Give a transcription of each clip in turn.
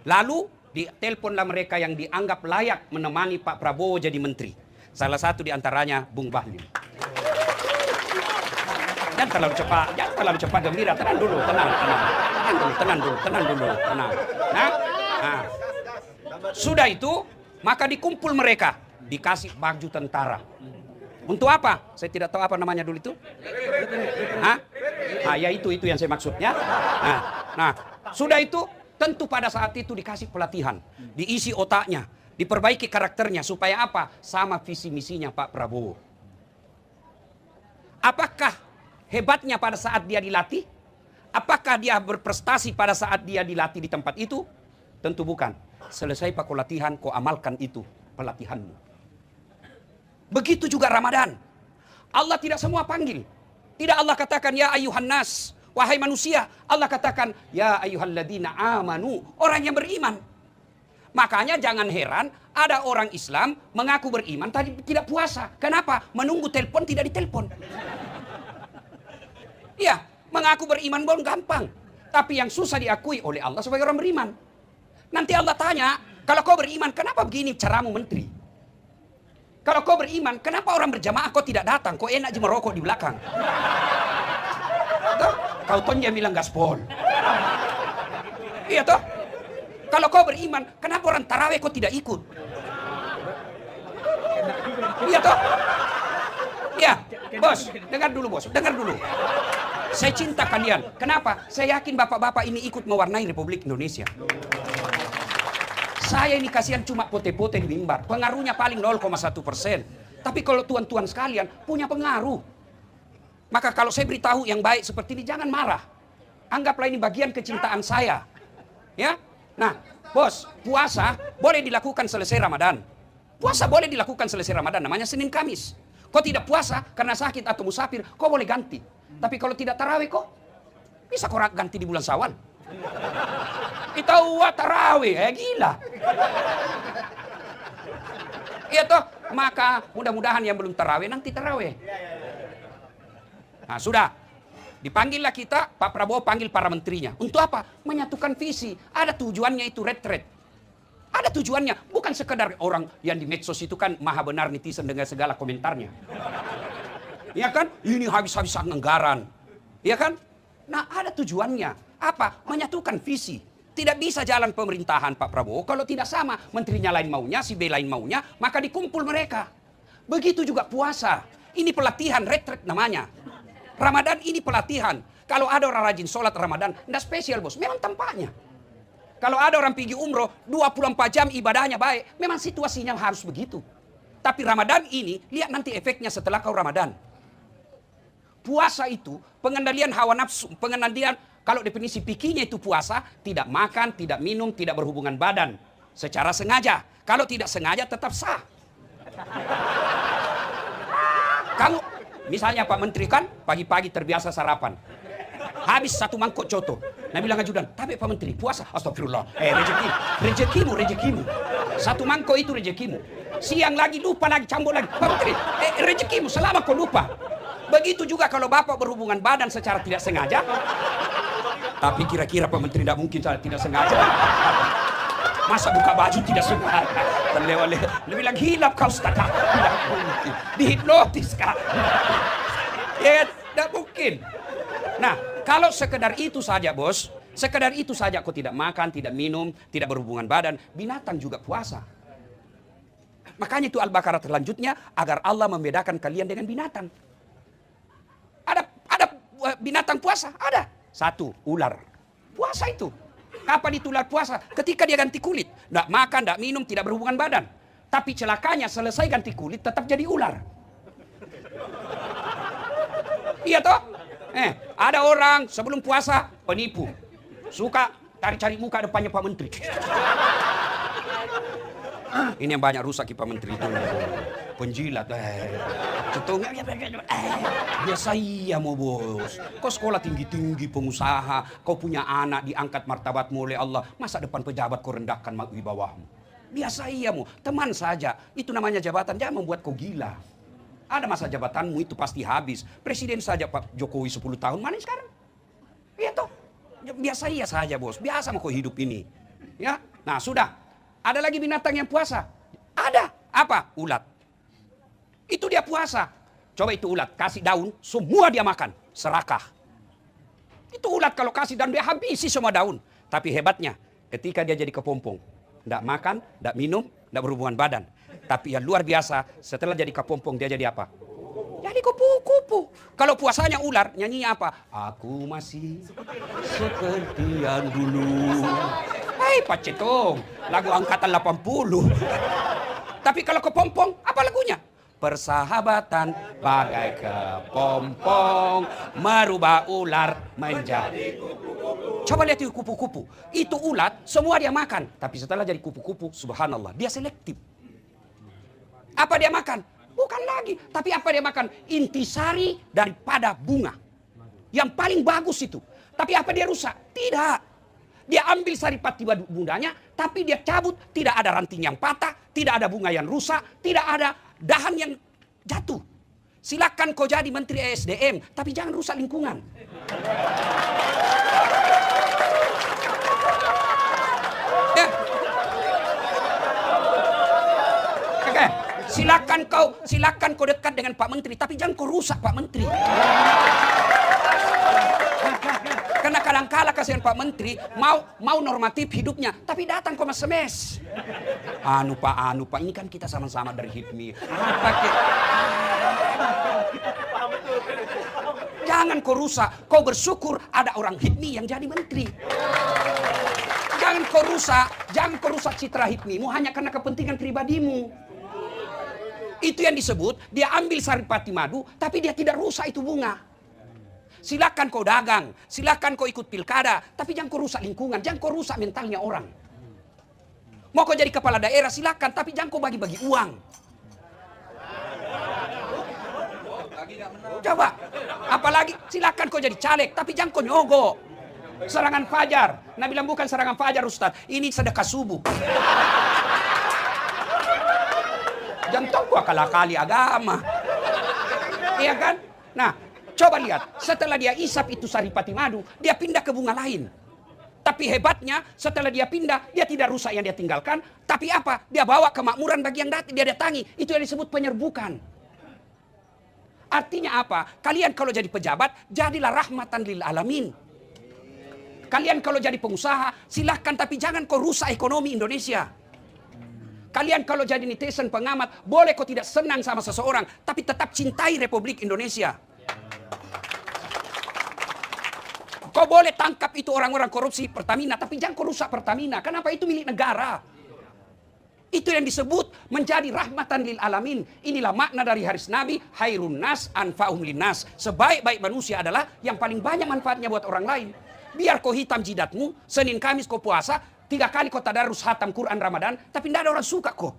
Lalu diteleponlah mereka yang dianggap layak menemani Pak Prabowo jadi menteri. Salah satu diantaranya Bung Bahlil. Jangan terlalu cepat gembira. Tenang dulu. Nah, sudah itu, maka dikumpul mereka, dikasih baju tentara. Untuk apa? Saya tidak tahu apa namanya dulu itu. Ya itu yang saya maksudnya. Nah, sudah itu, tentu pada saat itu dikasih pelatihan, diisi otaknya, diperbaiki karakternya supaya apa? Sama visi misinya Pak Prabowo. Apakah hebatnya pada saat dia dilatih? Apakah dia berprestasi pada saat dia dilatih di tempat itu? Tentu bukan. Selesai pak latihan, kau amalkan itu pelatihanmu. Begitu juga Ramadan. Allah tidak semua panggil. Tidak Allah katakan ya ayuhan nas, wahai manusia. Allah katakan ya ayyuhalladzina amanu, orang yang beriman. Makanya jangan heran ada orang Islam mengaku beriman tadi tidak puasa. Kenapa? Menunggu telepon tidak ditelepon. Ya, mengaku beriman belum gampang. Tapi yang susah diakui oleh Allah sebagai orang beriman. Nanti Allah tanya, kalau kau beriman kenapa begini caramu menteri? Kalau kau beriman, kenapa orang berjamaah kau tidak datang? Kau enak aja merokok di belakang. Tuh, kau tonja bilang gaspol. Iya toh? Kalau kau beriman, kenapa orang tarawih kau tidak ikut? Iya toh? Ya, bos, dengar dulu bos, dengar dulu. Saya cinta kalian. Kenapa? Saya yakin bapak-bapak ini ikut mewarnai Republik Indonesia. Saya ini kasihan cuma pote-pote di mimbar. Pengaruhnya paling 0,1%. Tapi kalau tuan-tuan sekalian punya pengaruh. Maka kalau saya beritahu yang baik seperti ini, jangan marah. Anggaplah ini bagian kecintaan saya. Ya, nah, bos, puasa boleh dilakukan selesai Ramadan. Puasa boleh dilakukan selesai Ramadan, namanya Senin Kamis. Kau tidak puasa karena sakit atau musafir, kau boleh ganti. Tapi kalau tidak tarawih kok, bisa kau ganti di bulan Syawal. Kita tarawih, gila. Iya toh, maka mudah-mudahan yang belum tarawih nanti tarawih. Nah sudah, dipanggillah kita, Pak Prabowo panggil para menterinya. Untuk apa? Menyatukan visi. Ada tujuannya itu retret. Ada tujuannya, bukan sekedar orang yang di medsos itu kan maha benar netizen dengan segala komentarnya. Ya kan? Ini habis-habisan anggaran. Ya kan? Nah, ada tujuannya. Apa? Menyatukan visi. Tidak bisa jalan pemerintahan Pak Prabowo kalau tidak sama. Menterinya lain maunya, si B lain maunya, maka dikumpul mereka. Begitu juga puasa. Ini pelatihan, retret namanya. Ramadan ini pelatihan. Kalau ada orang rajin sholat Ramadan, tidak spesial bos, memang tempatnya. Kalau ada orang pergi umroh, 24 jam ibadahnya baik, memang situasinya harus begitu. Tapi Ramadan ini, lihat nanti efeknya setelah kau Ramadan. Puasa itu, pengendalian hawa nafsu, pengendalian, kalau definisi pikirnya itu puasa, tidak makan, tidak minum, tidak berhubungan badan. Secara sengaja. Kalau tidak sengaja tetap sah. Kamu, misalnya Pak Menteri kan, pagi-pagi terbiasa sarapan. Habis satu mangkok coto. Nah bilang ajudan, tapi Pak Menteri puasa. Astagfirullah. Rezekimu. Satu mangkok itu rezekimu. Siang lagi lupa lagi, campur lagi. Pak Menteri, rezekimu selama kau lupa. Begitu juga kalau Bapak berhubungan badan secara tidak sengaja. Tapi kira-kira Pak Menteri tidak mungkin tidak sengaja. Masa buka baju tidak sengaja. Terlewat-lewat. Lebih lagi hilap kau setakah. Tidak mungkin. Dihipnotis kah? Ya, tidak mungkin. Nah, kalau sekedar itu saja bos, sekedar itu saja kau tidak makan, tidak minum, tidak berhubungan badan, binatang juga puasa. Makanya itu Al-Baqarah selanjutnya, agar Allah membedakan kalian dengan binatang. Ada binatang puasa? Ada. Satu, ular. Puasa itu. Kapan itu ular puasa? Ketika dia ganti kulit. Tidak makan, tidak minum, tidak berhubungan badan. Tapi celakanya selesai ganti kulit tetap jadi ular. Iya toh? Ada orang sebelum puasa penipu. Suka cari-cari muka depannya Pak Menteri. Ini yang banyak rusak Pak Menteri itu. Penjilat. Cetongnya. Biasa iya mau bos. Kau sekolah tinggi-tinggi pengusaha. Kau punya anak diangkat martabatmu oleh Allah. Masa depan pejabat kau rendahkan wibawahmu. Biasa iya mau. Teman saja. Itu namanya jabatan. Jangan membuat kau gila. Ada masa jabatanmu itu pasti habis. Presiden saja Pak Jokowi 10 tahun. Mana sekarang? Iya toh. Biasa iya saja bos. Biasa mau kau hidup ini. Ya. Nah, sudah. Ada lagi binatang yang puasa? Ada. Apa? Ulat. Itu dia puasa. Coba itu ulat, kasih daun, semua dia makan. Serakah. Itu ulat kalau kasih daun, dia habisi semua daun. Tapi hebatnya, ketika dia jadi kepompong. Tidak makan, tidak minum, tidak berhubungan badan. Tapi yang luar biasa, setelah jadi kepompong, dia jadi apa? Jadi kupu-kupu. Kalau puasanya ular, nyanyinya apa? Aku masih seperti yang dulu. Hei Pak Cetong, lagu angkatan 80. Tapi kalau kepompong, apa lagunya? Persahabatan bagai kepompong, merubah ular menjadi kupu-kupu. Coba lihat itu kupu-kupu. Itu ulat, semua dia makan. Tapi setelah jadi kupu-kupu, subhanallah, dia selektif. Apa dia makan? Bukan lagi. Tapi apa dia makan? Intisari daripada bunga. Yang paling bagus itu. Tapi apa dia rusak? Tidak. Dia ambil saripati bunganya, tapi dia cabut. Tidak ada ranting yang patah, tidak ada bunga yang rusak, tidak ada dahan yang jatuh. Silakan kau jadi Menteri ESDM, tapi jangan rusak lingkungan. Ya. Oke. Silakan kau dekat dengan Pak Menteri, tapi jangan kau rusak Pak Menteri. Karena kadang-kala kasihan Pak Menteri mau normatif hidupnya, tapi datang kok mes-mes. Anu Pak, ini kan kita sama-sama dari HIPMI. Jangan kau rusak, kau bersyukur ada orang HIPMI yang jadi menteri. Jangan kau rusak citra HIPMI-mu hanya karena kepentingan pribadimu. Itu yang disebut dia ambil saripati madu, tapi dia tidak rusak itu bunga. Silakan kau dagang, silakan kau ikut pilkada, tapi jangan kau rusak lingkungan, jangan kau rusak mentalnya orang. Mau kau jadi kepala daerah silakan, tapi jangan kau bagi-bagi uang. Coba, apalagi silakan kau jadi caleg, tapi jangan kau nyogok. Serangan fajar, Nabi bilang bukan serangan fajar Ustaz, ini sedekah subuh. Jangan tahu gua akal-akali agama. Iya kan? Nah, coba lihat, setelah dia isap itu saripati madu, dia pindah ke bunga lain. Tapi hebatnya, setelah dia pindah, dia tidak rusak yang dia tinggalkan. Tapi apa? Dia bawa kemakmuran bagi yang dia datangi. Itu yang disebut penyerbukan. Artinya apa? Kalian kalau jadi pejabat, jadilah rahmatan lil alamin. Kalian kalau jadi pengusaha, silahkan tapi jangan kau rusak ekonomi Indonesia. Kalian kalau jadi netizen pengamat, boleh kau tidak senang sama seseorang, tapi tetap cintai Republik Indonesia. Kau boleh tangkap itu orang-orang korupsi Pertamina, tapi jangan kau rusak Pertamina. Kenapa? Itu milik negara. Itu yang disebut menjadi rahmatan lil alamin. Inilah makna dari hadis Nabi, hairun nas anfa'um linnas. Sebaik-baik manusia adalah yang paling banyak manfaatnya buat orang lain. Biar kau hitam jidatmu, Senin Kamis kau puasa, 3 kali kau tadarus hatam Quran Ramadan, tapi tidak ada orang suka kau.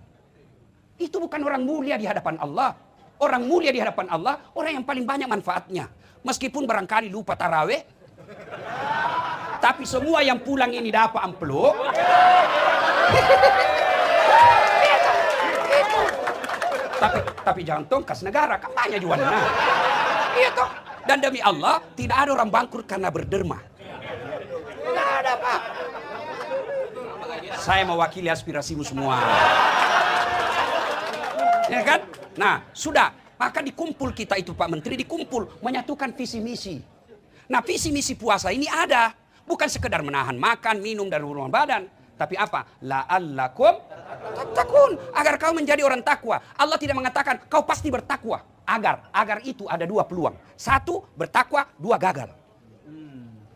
Itu bukan orang mulia di hadapan Allah. Orang mulia di hadapan Allah, orang yang paling banyak manfaatnya. Meskipun barangkali lupa tarawih, tapi semua yang pulang ini dapat amplop. Tapi jangan tongkas negara, kan banyak jualnya. Iya toh. Dan demi Allah, tidak ada orang bangkrut karena berderma. Tidak ada, Pak. Saya mewakili aspirasimu semua. Ya kan? Nah, sudah. Maka dikumpul kita itu Pak Menteri, dikumpul. Menyatukan visi misi. Nah, visi misi puasa ini ada. Bukan sekedar menahan makan, minum, dan berhubungan badan. Tapi apa? La'allakum tattaqun. Agar kau menjadi orang takwa. Allah tidak mengatakan kau pasti bertakwa. Agar itu ada 2 peluang. 1, bertakwa, 2, gagal.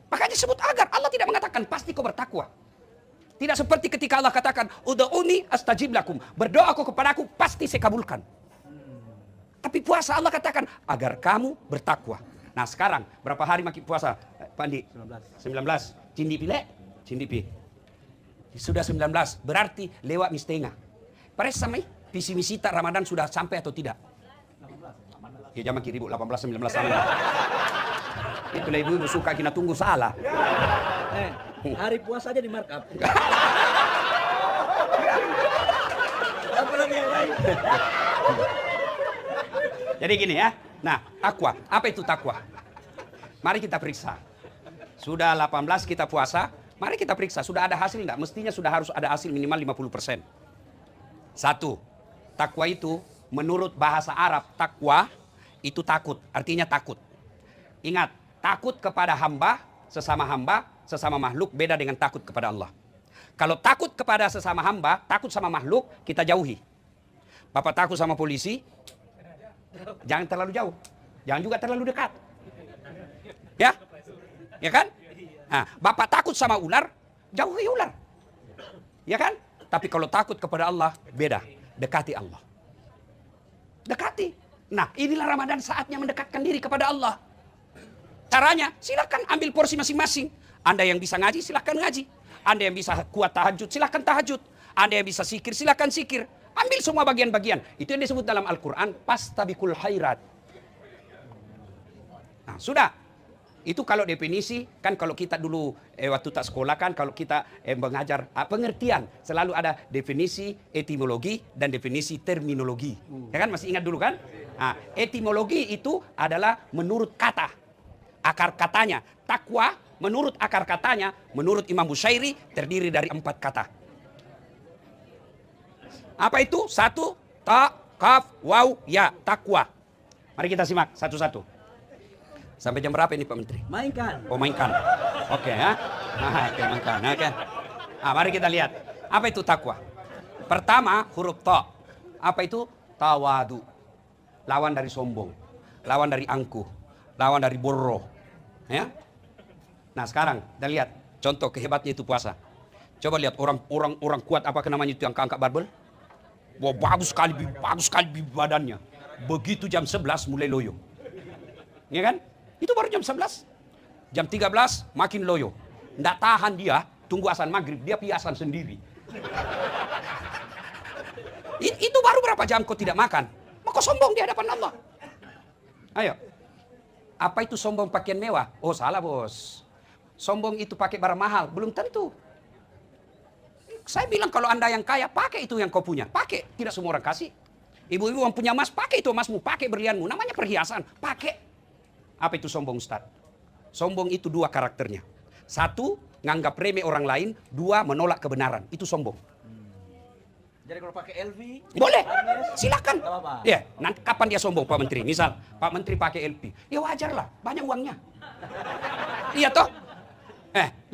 Makanya disebut agar. Allah tidak mengatakan pasti kau bertakwa. Tidak seperti ketika Allah katakan, ud'uni astajib lakum. Berdoa kau kepadaku, pasti saya kabulkan. Tapi puasa Allah katakan, agar kamu bertakwa. Nah sekarang, berapa hari makin puasa? Pak Andi? 19. Cindi pilih? Cindi pilih. Sudah 19, berarti lewat setengah. Pares sama visi misi tak Ramadan sudah sampai atau tidak? 18. Ya jangan kiri 18, 19 sama. Itulah ibu suka kita tunggu salah. Hari puasa aja di markup. Apa lagi yang lain? Jadi gini ya. Nah, takwa. Apa itu takwa? Mari kita periksa. Sudah 18 kita puasa, Mari kita periksa, sudah ada hasil enggak? Mestinya sudah harus ada hasil minimal 50%. Satu, takwa itu menurut bahasa Arab, takwa itu takut, artinya takut. Ingat, takut kepada hamba, sesama makhluk beda dengan takut kepada Allah. Kalau takut kepada sesama hamba, takut sama makhluk, kita jauhi. Bapak takut sama polisi, jangan terlalu jauh. Jangan juga terlalu dekat. Ya? Ya kan? Nah, Bapak takut sama ular, jauhi ular. Ya kan? Tapi kalau takut kepada Allah, beda. Dekati Allah. Dekati. Nah, inilah Ramadan saatnya mendekatkan diri kepada Allah. Caranya, silakan ambil porsi masing-masing. Anda yang bisa ngaji, silakan ngaji. Anda yang bisa kuat tahajud, silakan tahajud. Anda yang bisa sikir, silakan sikir. Ambil semua bagian-bagian. Itu yang disebut dalam Al-Quran, pastabikul khairat. Nah, sudah. Itu kalau definisi, kan kalau kita dulu waktu tak sekolah kan, kalau kita mengajar pengertian, selalu ada definisi etimologi dan definisi terminologi. Ya kan, masih ingat dulu kan? Nah, etimologi itu adalah menurut kata, akar katanya. Takwa menurut akar katanya, menurut Imam Bushairi terdiri dari 4 kata. Apa itu? 1, ta, kaf, waw, ya, takwa. Mari kita simak satu-satu. Sampai jam berapa ini Pak Menteri? Mainkan. Oh, mainkan. Oke ya. Oke, mainkan. Oke. Mari kita lihat. Apa itu takwa? Pertama, huruf ta. Apa itu? Tawadu. Lawan dari sombong. Lawan dari angkuh. Lawan dari borro. Ya. Nah, sekarang kita lihat contoh kehebatnya itu puasa. Coba lihat orang kuat apa namanya itu yang angkat barbel? Wah, bagus sekali badannya. Begitu jam 11 mulai loyo. Ya kan? Itu baru jam 11. Jam 13 makin loyo. Nggak tahan dia, tunggu azan maghrib, dia piasan sendiri. Itu baru berapa jam kau tidak makan? Maka sombong di hadapan Allah. Ayo. Apa itu sombong pakaian mewah? Oh, salah bos. Sombong itu pakai barang mahal? Belum tentu. Saya bilang kalau Anda yang kaya, pakai itu yang kau punya. Pakai. Tidak semua orang kasih. Ibu-ibu yang punya emas, pakai itu emasmu, pakai berlianmu. Namanya perhiasan. Pakai. Apa itu sombong, Ustaz? Sombong itu 2 karakternya. 1, nganggap remeh orang lain. 2, menolak kebenaran. Itu sombong. Jadi kalau pakai LV? Boleh, silakan. Apa-apa. Ya, nanti kapan dia sombong Pak Menteri? Misal, Pak Menteri pakai LV. Ya wajar lah, banyak uangnya. Iya toh?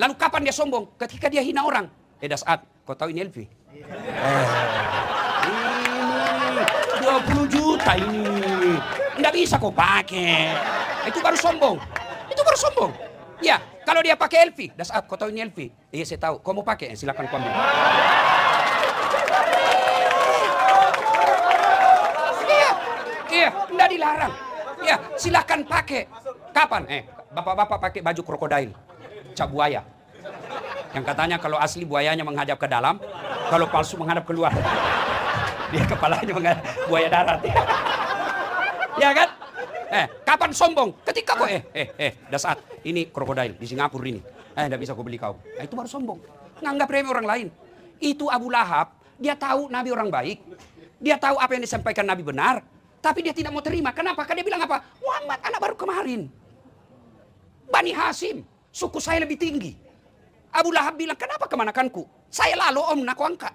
Lalu kapan dia sombong? Ketika dia hina orang. Saat, kau tahu ini LV? Ini 20 juta ini. Nggak bisa kau pakai. Itu baru sombong. Itu baru sombong. Ya, kalau dia pakai LV, saat kau tahu ini LV? Iya, saya tahu. Kau mau pakai? Silakan kau ambil. Iya, nggak dilarang. Ya, silakan pakai. Kapan? Bapak-bapak pakai baju krokodil, cap buaya. Yang katanya kalau asli buayanya menghadap ke dalam, kalau palsu menghadap keluar. Dia kepalanya menghadap buaya darat. Ya kan? Kapan sombong? Ketika kok dasar ini krokodil di Singapura ini. Enggak bisa kau beli kau. Itu baru sombong. Nganggap remeh orang lain. Itu Abu Lahab, dia tahu Nabi orang baik. Dia tahu apa yang disampaikan Nabi benar, tapi dia tidak mau terima. Kenapa? Karena dia bilang apa? Muhammad anak baru kemarin. Bani Hasim, suku saya lebih tinggi. Abu Lahab bilang, kenapa kemanakanku? Saya lalu om nak angkat.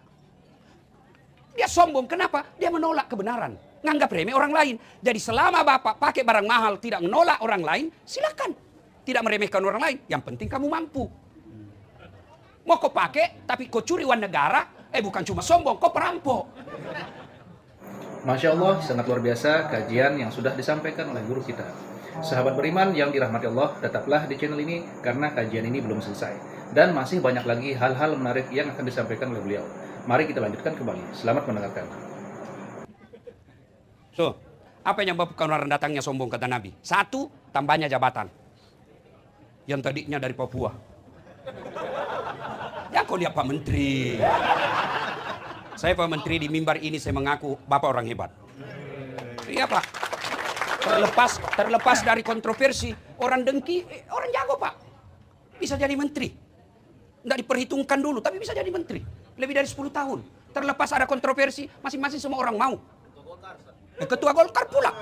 Dia sombong, kenapa? Dia menolak kebenaran. Nganggap remeh orang lain. Jadi selama Bapak pakai barang mahal, tidak menolak orang lain, silakan. Tidak meremehkan orang lain, yang penting kamu mampu. Mau kau pakai, tapi kau curi uang negara, bukan cuma sombong, kau perampok. Masya Allah, sangat luar biasa kajian yang sudah disampaikan oleh guru kita. Sahabat beriman yang dirahmati Allah, tetaplah di channel ini karena kajian ini belum selesai. Dan masih banyak lagi hal-hal menarik yang akan disampaikan oleh beliau. Mari kita lanjutkan kembali. Selamat mendengarkan. So, apa yang menyebabkan orang datangnya sombong kata Nabi? 1, tambahnya jabatan. Yang tadinya dari Papua. Ya kau lihat Pak Menteri. Saya Pak Menteri di mimbar ini saya mengaku Bapak orang hebat. Iya Pak. Terlepas dari kontroversi, orang dengki, orang jago Pak. Bisa jadi menteri. Nggak diperhitungkan dulu, tapi bisa jadi menteri. Lebih dari 10 tahun. Terlepas ada kontroversi, masing-masing semua orang mau. Ketua Golkar pula.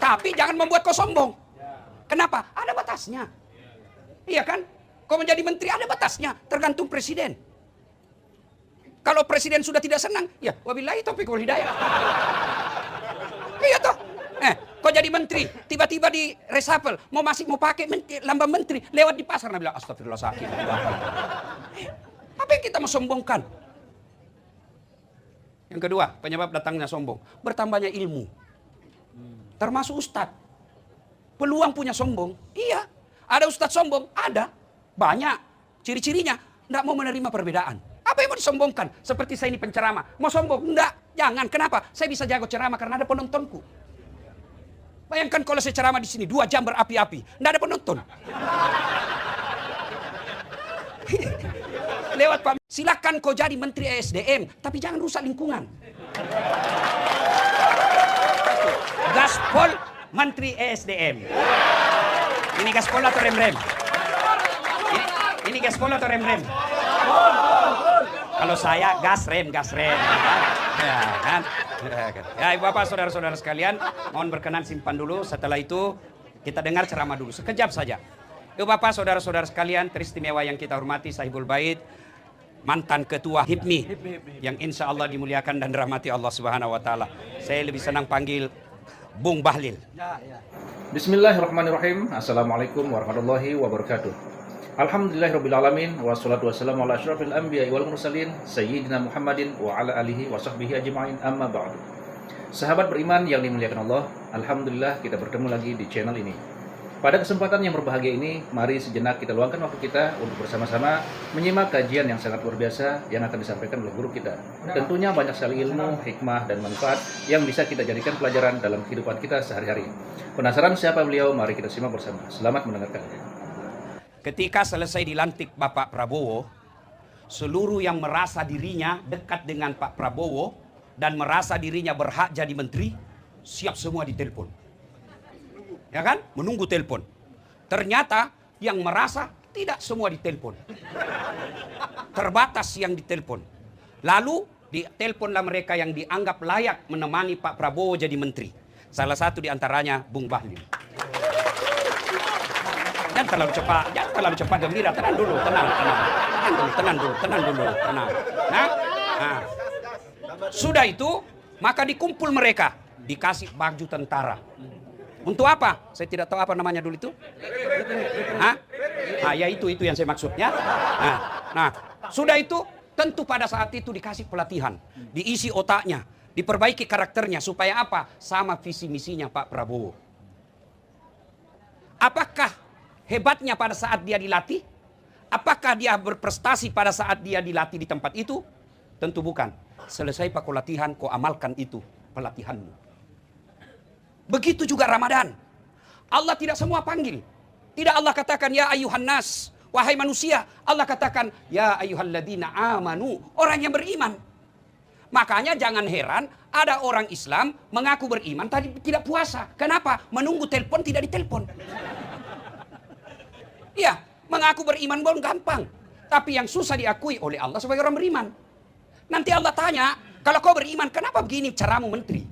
Tapi jangan membuat kau sombong. Kenapa? Ada batasnya. Iya kan? Kau menjadi menteri ada batasnya, tergantung presiden. Kalau presiden sudah tidak senang, ya wabillahi taufiq wal hidayah. Iya toh? Kau jadi menteri, tiba-tiba di reshuffle, mau pakai lambang menteri, lewat di pasar, bilang astagfirullah sakit. Apa yang kita mau sombongkan? Yang kedua, penyebab datangnya sombong, bertambahnya ilmu. Termasuk ustadz. Peluang punya sombong, iya. Ada ustadz sombong, ada. Banyak. Ciri-cirinya, tidak mau menerima perbedaan. Apa yang mau disombongkan? Seperti saya ini penceramah. Mau sombong? Enggak, jangan. Kenapa? Saya bisa jago ceramah karena ada penontonku. Bayangkan kalau saya ceramah di sini 2 jam berapi-api, tidak ada penonton. Lewat Pak, silakan kau jadi menteri ESDM, tapi jangan rusak lingkungan. Gaspol menteri ESDM. Ini gaspol atau rem-rem? Ini gaspol atau rem-rem? Kalau saya gas rem. Ya, kan? Ya, Bapak, saudara-saudara sekalian, mohon berkenan simpan dulu. Setelah itu kita dengar ceramah dulu sekejap saja. Ibu Bapak, saudara-saudara sekalian, teristimewa yang kita hormati Sahibul Bait, mantan ketua HIPMI yang insya Allah dimuliakan dan dirahmati Allah Subhanahu Wa Taala. Saya lebih senang panggil Bung Bahlil. Bismillahirrahmanirrahim. Assalamualaikum warahmatullahi wabarakatuh. Alhamdulillahirrabbilalamin. Wassalatu wassalamu ala asyrafil anbiya wal mursalin Sayyidina Muhammadin wa ala alihi wa sahbihi ajma'in, amma ba'du. Sahabat beriman yang dimuliakan Allah, Alhamdulillah kita bertemu lagi di channel ini. Pada kesempatan yang berbahagia ini, mari sejenak kita luangkan waktu kita untuk bersama-sama menyimak kajian yang sangat luar biasa yang akan disampaikan oleh guru kita. Tentunya banyak sekali ilmu, hikmah, dan manfaat yang bisa kita jadikan pelajaran dalam kehidupan kita sehari-hari. Penasaran siapa beliau? Mari kita simak bersama. Selamat mendengarkan. Ketika selesai dilantik Bapak Prabowo, seluruh yang merasa dirinya dekat dengan Pak Prabowo dan merasa dirinya berhak jadi menteri, siap semua ditelepon. Ya kan? Menunggu telepon. Ternyata yang merasa tidak semua ditelepon. Terbatas yang ditelepon. Lalu diteleponlah mereka yang dianggap layak menemani Pak Prabowo jadi menteri. Salah satu diantaranya Bung Bahlil. Jangan terlalu cepat gembira, tenang dulu. Nah, sudah itu maka dikumpul mereka, dikasih baju tentara. Untuk apa? Saya tidak tahu apa namanya dulu itu. Ya itu yang saya maksudnya. Nah, sudah itu tentu pada saat itu dikasih pelatihan, diisi otaknya, diperbaiki karakternya supaya apa? Sama visi misinya Pak Prabowo. Apakah hebatnya pada saat dia dilatih? Apakah dia berprestasi pada saat dia dilatih di tempat itu? Tentu bukan. Selesai Pak latihan, kau amalkan itu pelatihanmu. Begitu juga Ramadan. Allah tidak semua panggil. Tidak Allah katakan ya ayuhan nas, wahai manusia. Allah katakan ya ayyuhalladzina amanu, orang yang beriman. Makanya jangan heran ada orang Islam mengaku beriman tapi tidak puasa. Kenapa? Menunggu telepon tidak ditelepon. Iya, mengaku beriman pun gampang. Tapi yang susah diakui oleh Allah sebagai orang beriman. Nanti Allah tanya, kalau kau beriman, kenapa begini caramu menteri?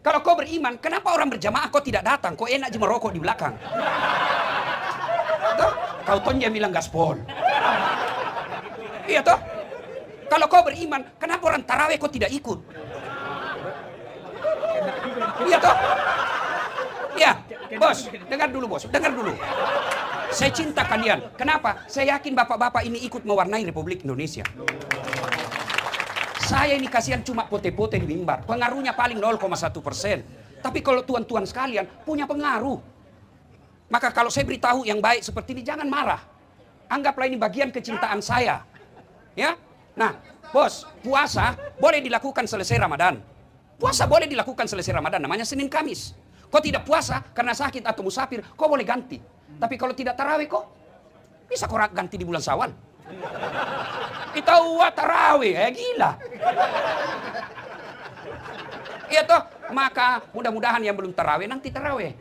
Kalau kau beriman, kenapa orang berjamaah kau tidak datang? Kau enak aja merokok di belakang. Tuh, kau tonja bilang gaspol. Iya toh? Kalau kau beriman, kenapa orang tarawih kau tidak ikut? Iya toh? Ya, bos, dengar dulu bos, dengar dulu. Saya cinta kalian. Kenapa? Saya yakin bapak-bapak ini ikut mewarnai Republik Indonesia. Saya ini kasihan cuma pote-pote di mimbar. Pengaruhnya paling 0,1%. Tapi kalau tuan-tuan sekalian punya pengaruh. Maka kalau saya beritahu yang baik seperti ini, jangan marah. Anggaplah ini bagian kecintaan saya. Ya, nah, bos, puasa boleh dilakukan selesai Ramadan. Puasa boleh dilakukan selesai Ramadan, namanya Senin Kamis. Kau tidak puasa karena sakit atau musafir, kau boleh ganti. Tapi kalau tidak tarawih kok, bisa kau ganti di bulan Syawal. Kita tarawih, gila. Iya toh, maka mudah-mudahan yang belum tarawih nanti tarawih.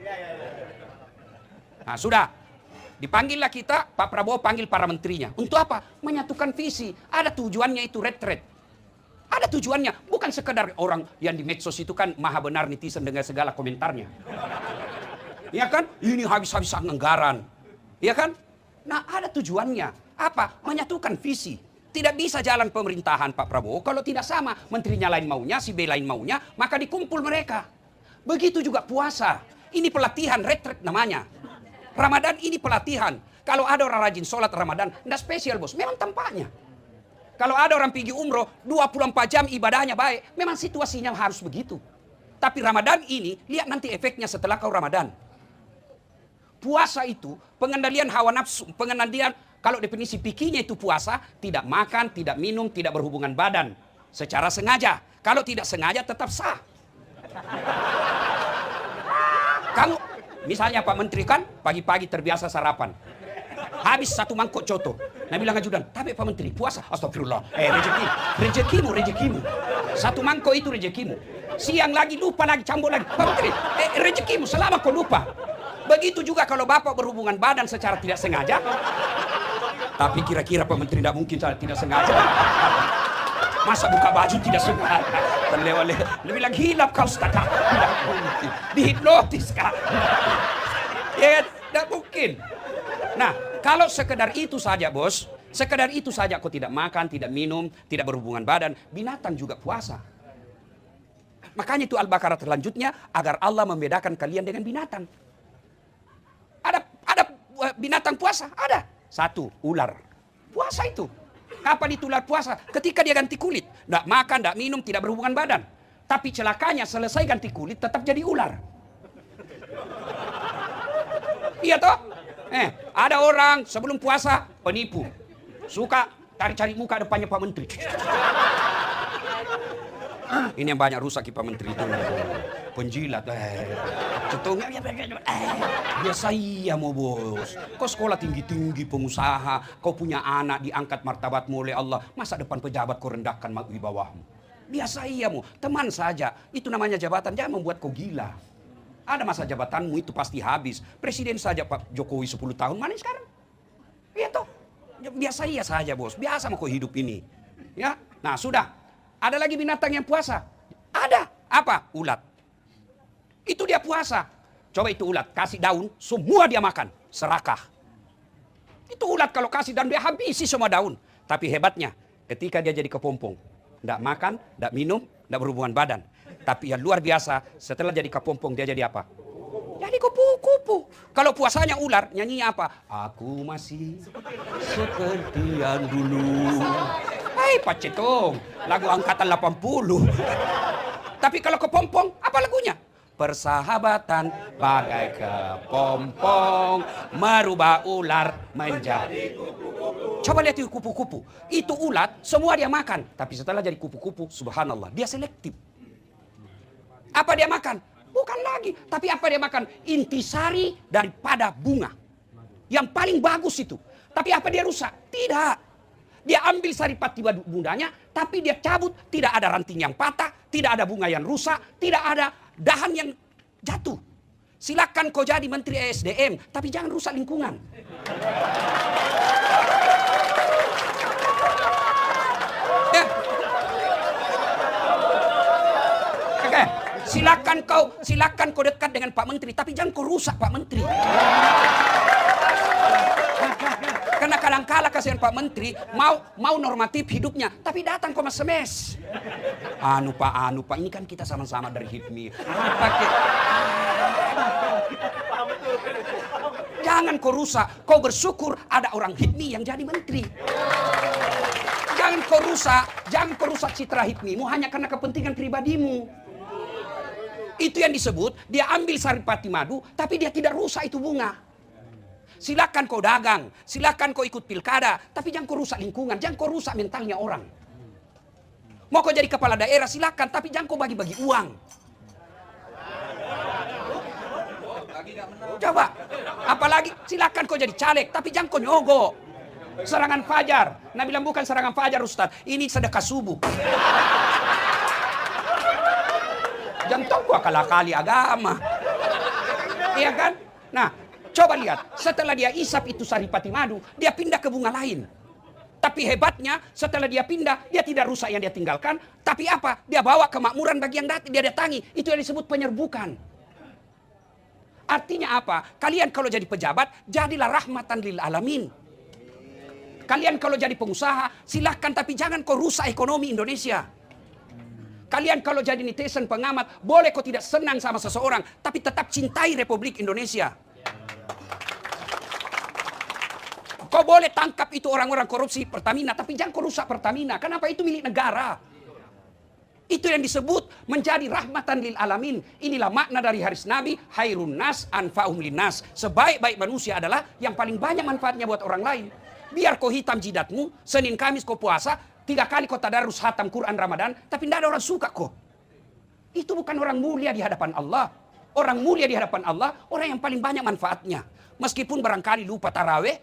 Nah sudah, dipanggillah kita, Pak Prabowo panggil para menterinya. Untuk apa? Menyatukan visi. Ada tujuannya itu retret. Ada tujuannya, bukan sekedar orang yang di medsos itu kan maha benar netizen dengan segala komentarnya. Ya kan? Ini habis-habisan anggaran. Ya kan? Nah, ada tujuannya. Apa? Menyatukan visi. Tidak bisa jalan pemerintahan Pak Prabowo kalau tidak sama. Menterinya lain maunya, si B lain maunya, maka dikumpul mereka. Begitu juga puasa. Ini pelatihan, retret namanya. Ramadan ini pelatihan. Kalau ada orang rajin sholat Ramadan, tidak spesial bos, memang tampaknya. Kalau ada orang pergi umroh, 24 jam ibadahnya baik, memang situasinya harus begitu. Tapi Ramadan ini, lihat nanti efeknya setelah kau Ramadan. Puasa itu pengendalian hawa nafsu, pengendalian, kalau definisi fikihnya itu puasa, tidak makan, tidak minum, tidak berhubungan badan. Secara sengaja. Kalau tidak sengaja tetap sah. Kamu, misalnya Pak Menteri kan, pagi-pagi terbiasa sarapan. Habis 1 mangkok coto. Nah bilang ajudan, tapi Pak Menteri puasa. Astagfirullah. Rezekimu. 1 mangkok itu rezekimu. Siang lagi lupa lagi, cambuk lagi. Pak Menteri, rezekimu selama kau lupa. Begitu juga kalau Bapak berhubungan badan secara tidak sengaja. Tapi kira-kira Pak Menteri tidak mungkin tidak sengaja. Masa buka baju tidak sengaja. Terlewat-lewat. Lebih lagi hilap kau Ustaz. Dihipnotis kah? Ya, tidak mungkin. Nah, kalau sekedar itu saja bos. Sekedar itu saja kau tidak makan, tidak minum, tidak berhubungan badan. Binatang juga puasa. Makanya itu Al-Baqarah terlanjutnya. Agar Allah membedakan kalian dengan binatang. Ada binatang puasa? Ada. 1, ular. Puasa itu. Kapan itu ular puasa? Ketika dia ganti kulit. Tidak makan, tidak minum, tidak berhubungan badan. Tapi celakanya selesai ganti kulit tetap jadi ular. Iya toh? Ada orang sebelum puasa penipu. Suka cari-cari muka depannya Pak Menteri. Ini yang banyak rusak Pak Menteri itu. Penjilat. Contohnya biasa iya mau bos. Kau sekolah tinggi-tinggi pengusaha. Kau punya anak diangkat martabatmu oleh Allah. Masa depan pejabat kau rendahkan di bawahmu. Biasa iya mau. Teman saja. Itu namanya jabatan. Jangan membuat kau gila. Ada masa jabatanmu itu pasti habis. Presiden saja Pak Jokowi 10 tahun. Mana sekarang? Iya toh. Biasa iya saja bos. Biasa mau kau hidup ini. Ya. Nah sudah. Ada lagi binatang yang puasa? Ada. Apa? Ulat. Itu dia puasa. Coba itu ulat. Kasih daun. Semua dia makan. Serakah. Itu ulat kalau kasih daun dia habisi semua daun. Tapi hebatnya. Ketika dia jadi kepompong. Tidak makan. Tidak minum. Tidak berhubungan badan. Tapi yang luar biasa. Setelah jadi kepompong dia jadi apa? Jadi kupu-kupu. Kalau puasanya ular. Nyanyinya apa? Aku masih seperti yang dulu. Hai Pak Cetong, lagu angkatan 80. Tapi kalau kepompong, apa lagunya? Persahabatan bagai kepompong, merubah ular menjadi kupu-kupu. Coba lihat itu kupu-kupu. Itu ulat, semua dia makan. Tapi setelah jadi kupu-kupu, subhanallah, dia selektif. Apa dia makan? Bukan lagi. Tapi apa dia makan? Intisari daripada bunga. Yang paling bagus itu. Tapi apa dia rusak? Tidak. Dia ambil saripati bundanya, tapi dia cabut. Tidak ada ranting yang patah, tidak ada bunga yang rusak, tidak ada dahan yang jatuh. Silakan kau jadi Menteri ESDM, tapi jangan rusak lingkungan. Ya. Oke. Silakan kau dekat dengan Pak Menteri, tapi jangan kau rusak Pak Menteri. Karena kadang-kala kasihan Pak Menteri mau normatif hidupnya, tapi datang kok SMS. Anu Pak, ini kan kita sama-sama dari HIPMI. Jangan kau rusak, kau bersyukur ada orang HIPMI yang jadi menteri. Jangan kau rusak citra HIPMI-mu hanya karena kepentingan pribadimu. Itu yang disebut dia ambil saripati madu, tapi dia tidak rusak itu bunga. Silakan kau dagang, silakan kau ikut pilkada, tapi jangan kau rusak lingkungan, jangan kau rusak mentalnya orang. Mau kau jadi kepala daerah silakan, tapi jangan kau bagi-bagi uang. Coba, apalagi silakan kau jadi caleg, tapi jangan kau nyogok. Serangan fajar, Nabi bilang bukan serangan fajar Ustaz, ini sedekah subuh. Jangan tahu kau akal-akali agama. Iya kan? Nah, coba lihat, setelah dia isap itu saripati madu, dia pindah ke bunga lain. Tapi hebatnya, setelah dia pindah, dia tidak rusak yang dia tinggalkan. Tapi apa? Dia bawa kemakmuran bagi yang dia datangi. Itu yang disebut penyerbukan. Artinya apa? Kalian kalau jadi pejabat, jadilah rahmatan lil alamin. Kalian kalau jadi pengusaha, silahkan tapi jangan kau rusak ekonomi Indonesia. Kalian kalau jadi netizen pengamat, boleh kau tidak senang sama seseorang, tapi tetap cintai Republik Indonesia. Kau boleh tangkap itu orang-orang korupsi Pertamina, tapi jangan kau rusak Pertamina. Kenapa? Itu milik negara. Itu yang disebut menjadi rahmatan lil alamin. Inilah makna dari hadis Nabi, hairun nas anfa'um linnas. Sebaik-baik manusia adalah yang paling banyak manfaatnya buat orang lain. Biar kau hitam jidatmu, Senin Kamis kau puasa, 3 kali kau tadarus hatam Quran Ramadan, tapi tidak ada orang suka kau. Itu bukan orang mulia di hadapan Allah. Orang mulia di hadapan Allah, orang yang paling banyak manfaatnya. Meskipun barangkali lupa taraweh,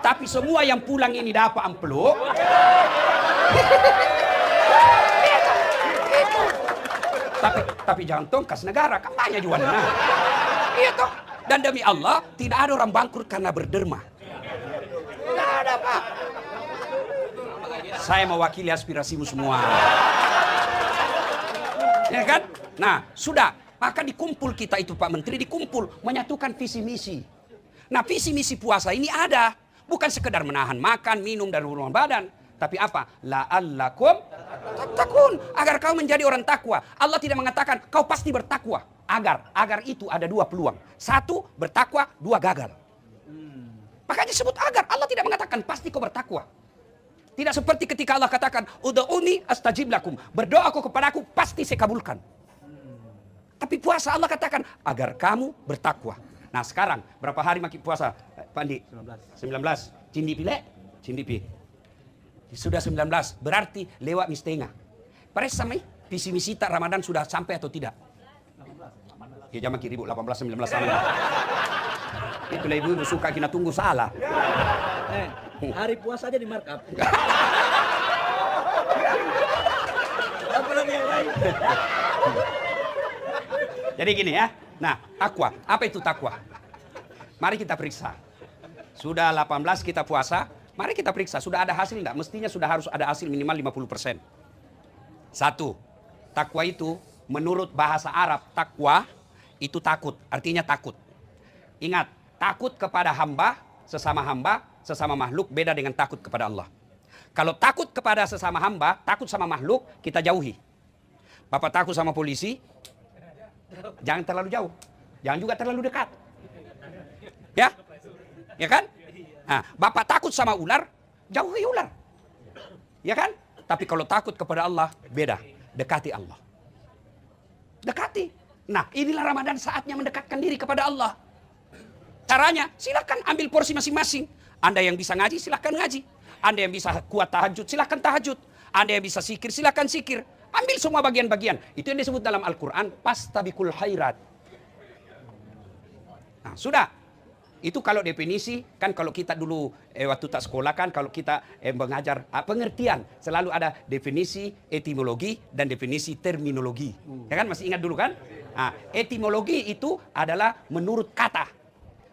tapi semua yang pulang ini dapat amplop. Tapi jangan tongkas negara, kan banyak jualnya. Iya toh. Dan demi Allah, tidak ada orang bangkrut karena berderma. Tidak ada, Pak. Saya mewakili aspirasimu semua. Ya kan? Nah, sudah. Maka dikumpul kita itu, Pak Menteri, dikumpul. Menyatukan visi misi. Nah, visi misi puasa ini ada. Bukan sekedar menahan makan, minum, dan rumah badan. Tapi apa? La'allakum tattaqun. Agar kau menjadi orang takwa. Allah tidak mengatakan kau pasti bertakwa. Agar itu ada 2 peluang. 1 bertakwa, 2 gagal. Makanya disebut agar. Allah tidak mengatakan pasti kau bertakwa. Tidak seperti ketika Allah katakan ud'uni astajib lakum. Berdoa kau kepadaku pasti saya kabulkan. Tapi puasa Allah katakan agar kamu bertakwa. Nah sekarang berapa hari makin puasa? Pak Andi? 19. Cindi pilek? Cindi pi. Sudah 19, berarti lewat setengah. Pares sampai visi misi tak Ramadan sudah sampai atau tidak? 18. Ya jangan kiri 18, 19 sama. Itulah ibu suka kita tunggu salah. Hari puasa aja di markup. Apalagi yang lain. Jadi gini ya. Nah, takwa. Apa itu takwa? Mari kita periksa. Sudah 18 kita puasa. Mari kita periksa, sudah ada hasil enggak? Mestinya sudah harus ada hasil minimal 50%. 1. Takwa itu menurut bahasa Arab, takwa itu takut, artinya takut. Ingat, takut kepada hamba, sesama makhluk beda dengan takut kepada Allah. Kalau takut kepada sesama hamba, takut sama makhluk, kita jauhi. Bapak takut sama polisi, jangan terlalu jauh. Jangan juga terlalu dekat. Ya? Ya kan? Nah, Bapak takut sama ular, jauhi ular. Ya kan? Tapi kalau takut kepada Allah, beda. Dekati Allah. Dekati. Nah, inilah Ramadan saatnya mendekatkan diri kepada Allah. Caranya, silakan ambil porsi masing-masing. Anda yang bisa ngaji, silakan ngaji. Anda yang bisa kuat tahajud, silakan tahajud. Anda yang bisa sikir, silakan sikir. Ambil semua bagian-bagian. Itu yang disebut dalam Al-Quran, pastabikul khairat. Nah, sudah. Itu kalau definisi, kan kalau kita dulu waktu tak sekolah kan, kalau kita mengajar pengertian, selalu ada definisi etimologi dan definisi terminologi. Ya kan, masih ingat dulu kan? Nah, etimologi itu adalah menurut kata,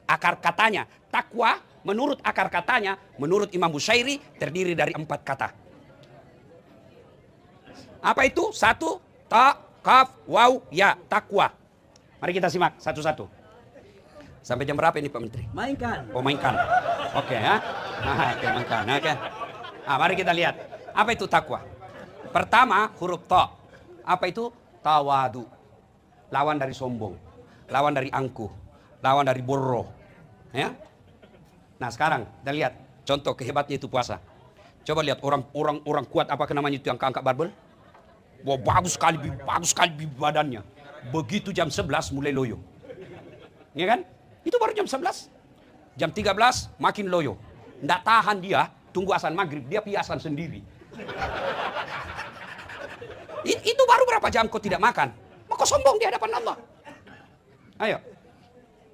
akar katanya. Takwa menurut akar katanya, menurut Imam Bushairi terdiri dari 4 kata. Apa itu? 1, ta, kaf, waw, ya, takwa. Mari kita simak satu-satu. Sampai jam berapa ini Pak Menteri? Mainkan. Oh mainkan. Oke ya. Oke mainkan. Oke. Nah, mari kita lihat. Apa itu takwa? Pertama huruf ta. Apa itu? Tawadu. Lawan dari sombong. Lawan dari angkuh. Lawan dari borro. Ya. Nah sekarang kita lihat. Contoh kehebatnya itu puasa. Coba lihat orang kuat apa namanya itu yang angkat barbel. Wah bagus sekali badannya. Begitu jam 11 mulai loyo. Ya kan? Itu baru jam 11. Jam 13 makin loyo. Nggak tahan dia, tunggu azan maghrib, dia piasan sendiri. Itu baru berapa jam kau tidak makan. Maka sombong di hadapan Allah. Ayo.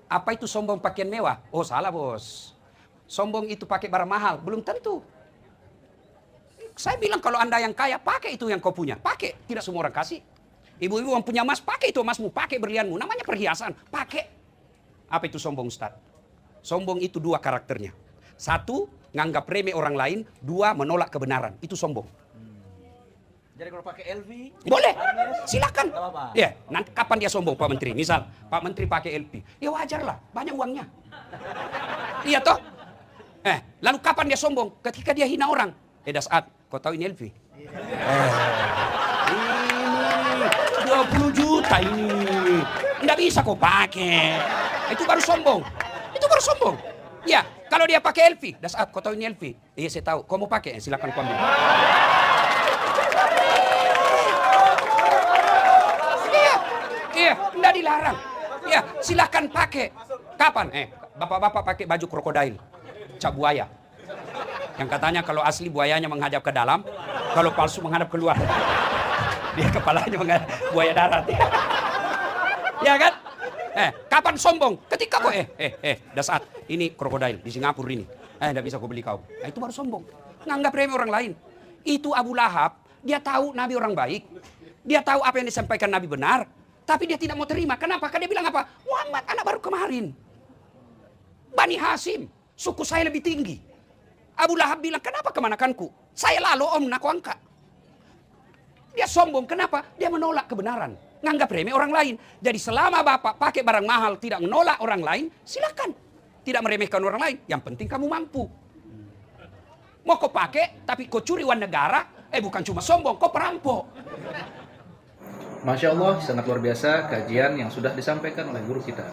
Apa itu sombong pakaian mewah? Oh salah bos. Sombong itu pakai barang mahal. Belum tentu. Saya bilang kalau Anda yang kaya, pakai itu yang kau punya. Pakai. Tidak semua orang kasih. Ibu-ibu yang punya emas, pakai itu emasmu. Pakai berlianmu. Namanya perhiasan. Pakai. Apa itu sombong Ustaz? Sombong itu 2 karakternya. 1, nganggap remeh orang lain. 2, menolak kebenaran. Itu sombong. Jadi kalau pakai LV, Boleh, Hermes, silakan. nggak apa-apa. Ya, nanti kapan dia sombong Pak Menteri? Misal Pak Menteri pakai LP, ya wajar lah, banyak uangnya. Iya toh? Lalu kapan dia sombong? Ketika dia hina orang. Dasat, kau tahu ini LV? Ini 20 juta ini. Nggak bisa kau pakai. Itu baru sombong. Itu baru sombong. Ya, kalau dia pakai LV, Dasat, kau tahu ini LV? Iya, saya tahu. Kau mau pakai? Silakan kau ambil. Iya, enggak dilarang. Ya, silakan pakai. Kapan? Bapak-bapak pakai baju krokodil, cap buaya. Yang katanya kalau asli buayanya menghadap ke dalam, kalau palsu menghadap keluar. Dia kepalanya menghadap buaya darat. Ya kan? Kapan sombong? Ketika kau dasar ini krokodil di Singapura ini. Enggak bisa kau beli kau. Itu baru sombong. Nganggap remeh orang lain. Itu Abu Lahab, dia tahu Nabi orang baik. Dia tahu apa yang disampaikan Nabi benar. Tapi dia tidak mau terima. Kenapa? Karena dia bilang apa? Muhammad anak baru kemarin. Bani Hasim, suku saya lebih tinggi. Abu Lahab bilang, kenapa kemanakanku? Saya lalu om nak angkat. Dia sombong, kenapa? Dia menolak kebenaran. Nganggap remeh orang lain. Jadi selama bapak pakai barang mahal, tidak menolak orang lain, silakan. Tidak meremehkan orang lain, yang penting kamu mampu. Mau kau pakai, tapi kau curi uang negara, bukan cuma sombong, kau perampok. Masya Allah, sangat luar biasa kajian yang sudah disampaikan oleh guru kita.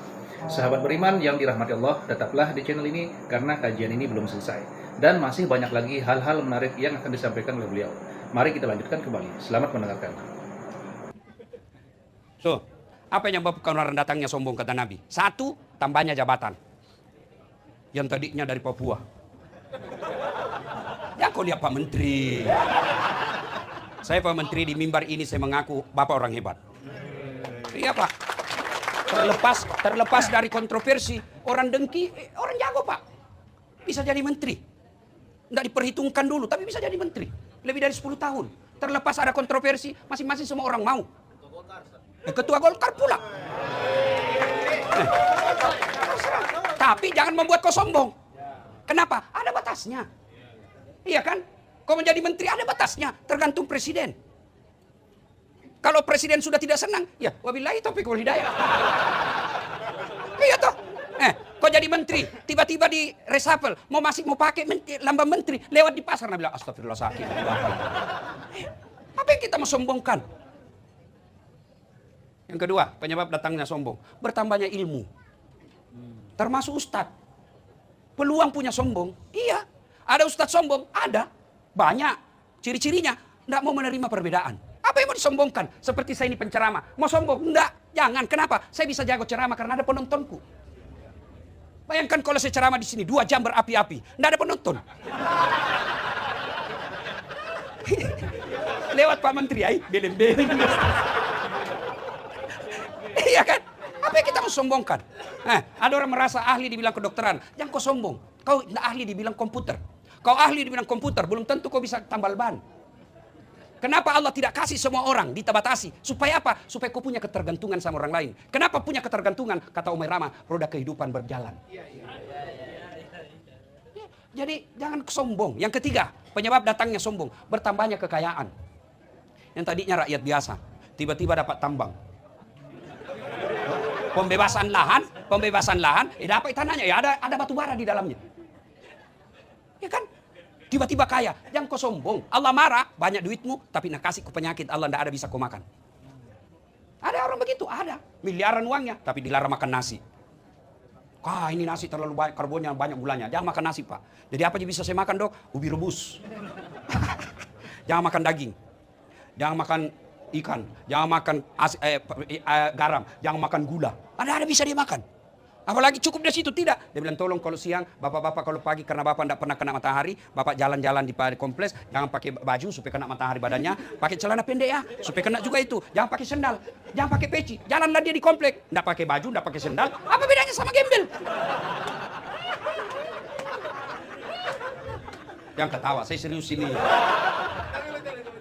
Sahabat beriman yang dirahmati Allah, tetaplah di channel ini karena kajian ini belum selesai. Dan masih banyak lagi hal-hal menarik yang akan disampaikan oleh beliau. Mari kita lanjutkan kembali. Selamat mendengarkan. So, apa yang menyebabkan orang datangnya sombong kata Nabi? Satu, tambahnya jabatan. Yang tadinya dari Papua. Ya kau lihat Pak Menteri. Saya Pak Menteri di mimbar ini saya mengaku Bapak orang hebat. Iya Pak. Terlepas dari kontroversi, orang dengki, orang jago Pak. Bisa jadi menteri. Nggak diperhitungkan dulu, tapi bisa jadi menteri. Lebih dari 10 tahun. Terlepas ada kontroversi, masing-masing semua orang mau. Ketua Golkar pula. Tapi jangan membuat kau sombong. Kenapa? Ada batasnya. Iya kan? Kau menjadi menteri ada batasnya, tergantung presiden. Kalau presiden sudah tidak senang, ya wabillahi taufiq wal hidayah. Iya toh. Kau jadi menteri, tiba-tiba di reshuffle, mau pakai lambang menteri, lewat di pasar, Nabi bilang astagfirullah sakit. Apa yang kita mau sombongkan? Yang kedua, penyebab datangnya sombong, bertambahnya ilmu. Termasuk ustadz. Peluang punya sombong, iya. Ada ustadz sombong, ada. Banyak. Ciri-cirinya, tidak mau menerima perbedaan. Apa yang mau disombongkan? Seperti saya ini penceramah. Mau sombong? Enggak. Jangan. Kenapa? Saya bisa jago ceramah karena ada penontonku. Bayangkan kalau saya ceramah di sini 2 jam berapi-api. Tidak ada penonton. Lewat Pak Menteri, beleng-beleng. Iya kan? Apa yang kita mau sombongkan? Ada orang merasa ahli dibilang kedokteran. Jangan kau sombong. Kau ahli dibilang komputer. Kau ahli dibilang komputer, belum tentu kau bisa tambal ban. Kenapa Allah tidak kasih semua orang ditabatasi? Supaya apa? Supaya kau punya ketergantungan sama orang lain. Kenapa punya ketergantungan? Kata Umar Rama, roda kehidupan berjalan. Jadi jangan sombong. Yang ketiga, penyebab datangnya sombong, bertambahnya kekayaan. Yang tadinya rakyat biasa, tiba-tiba dapat tambang. Pembebasan lahan, dapat tanahnya, ya ada batu bara di dalamnya. Ya kan? Tiba-tiba kaya, jangan kau sombong. Allah marah, banyak duitmu, tapi nak kasih ku penyakit, Allah tidak ada bisa kau makan. Ada orang begitu, ada. Miliaran uangnya, tapi dilarang makan nasi. Ini nasi terlalu banyak, karbonnya banyak gulanya. Jangan makan nasi Pak. Jadi apa yang bisa saya makan dok? Ubi rebus. Jangan makan daging. Jangan makan ikan. Jangan makan garam. Jangan makan gula. Ada bisa dia makan. Apalagi cukup di situ, tidak. Dia bilang tolong kalau siang, bapak-bapak kalau pagi karena bapak tidak pernah kena matahari, bapak jalan-jalan di kompleks, jangan pakai baju supaya kena matahari badannya, pakai celana pendek ya, supaya kena juga itu. Jangan pakai sendal, jangan pakai peci, jalanlah dia di kompleks, tidak pakai baju, tidak pakai sendal. Apa bedanya sama gembel? Yang ketawa, saya serius ini.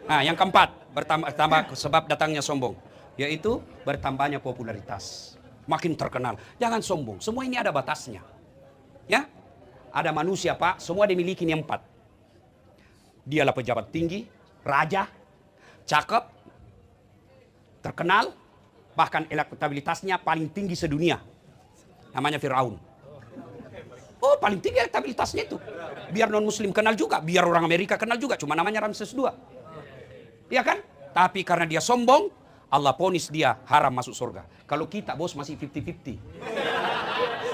Yang keempat, bertambah sebab datangnya sombong, yaitu bertambahnya popularitas. Makin terkenal. Jangan sombong. Semua ini ada batasnya. Ya, ada manusia Pak, semua dimiliki ini 4. Dialah pejabat tinggi, raja, cakep, terkenal, bahkan elektabilitasnya paling tinggi sedunia. Namanya Firaun. Oh, paling tinggi elektabilitasnya itu. Biar non-muslim kenal juga, biar orang Amerika kenal juga, cuma namanya Ramses II. Iya kan? Tapi karena dia sombong, Allah ponis dia haram masuk surga. Kalau kita bos masih 50-50.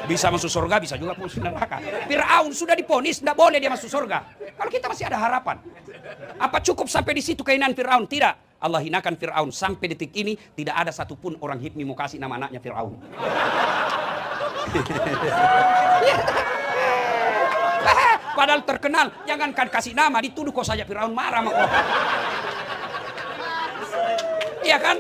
Bisa masuk surga, bisa juga masuk neraka. Firaun sudah diponis, tidak boleh dia masuk surga. Kalau kita masih ada harapan. Apa cukup sampai di situ kehinaan Firaun? Tidak. Allah hinakan Firaun. Sampai detik ini tidak ada satupun orang HIPMI mau kasih nama anaknya Firaun. Padahal terkenal, jangankan kasih nama, dituduh kok saja Firaun marah sama kau. Iya kan?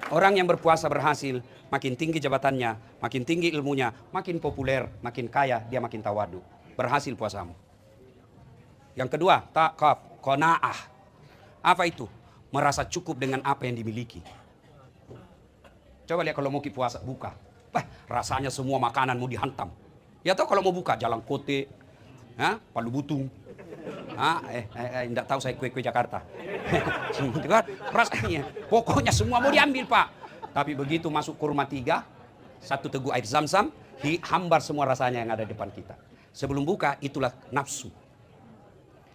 Orang yang berpuasa berhasil, makin tinggi jabatannya, makin tinggi ilmunya, makin populer, makin kaya, dia makin tawadu. Berhasil puasamu. Yang kedua, takaf, qanaah. Apa itu? Merasa cukup dengan apa yang dimiliki. Coba lihat kalau mau puasa, buka. Rasanya semua makanan mau dihantam. Ya tahu kalau mau buka, jalan kote, Palu Butung. Tidak tahu saya kue-kue Jakarta. Rasanya, pokoknya semua mau diambil Pak. Tapi begitu masuk kurma 3, 1 teguk air zam-zam, dihambar semua rasanya yang ada di depan kita. Sebelum buka, itulah nafsu.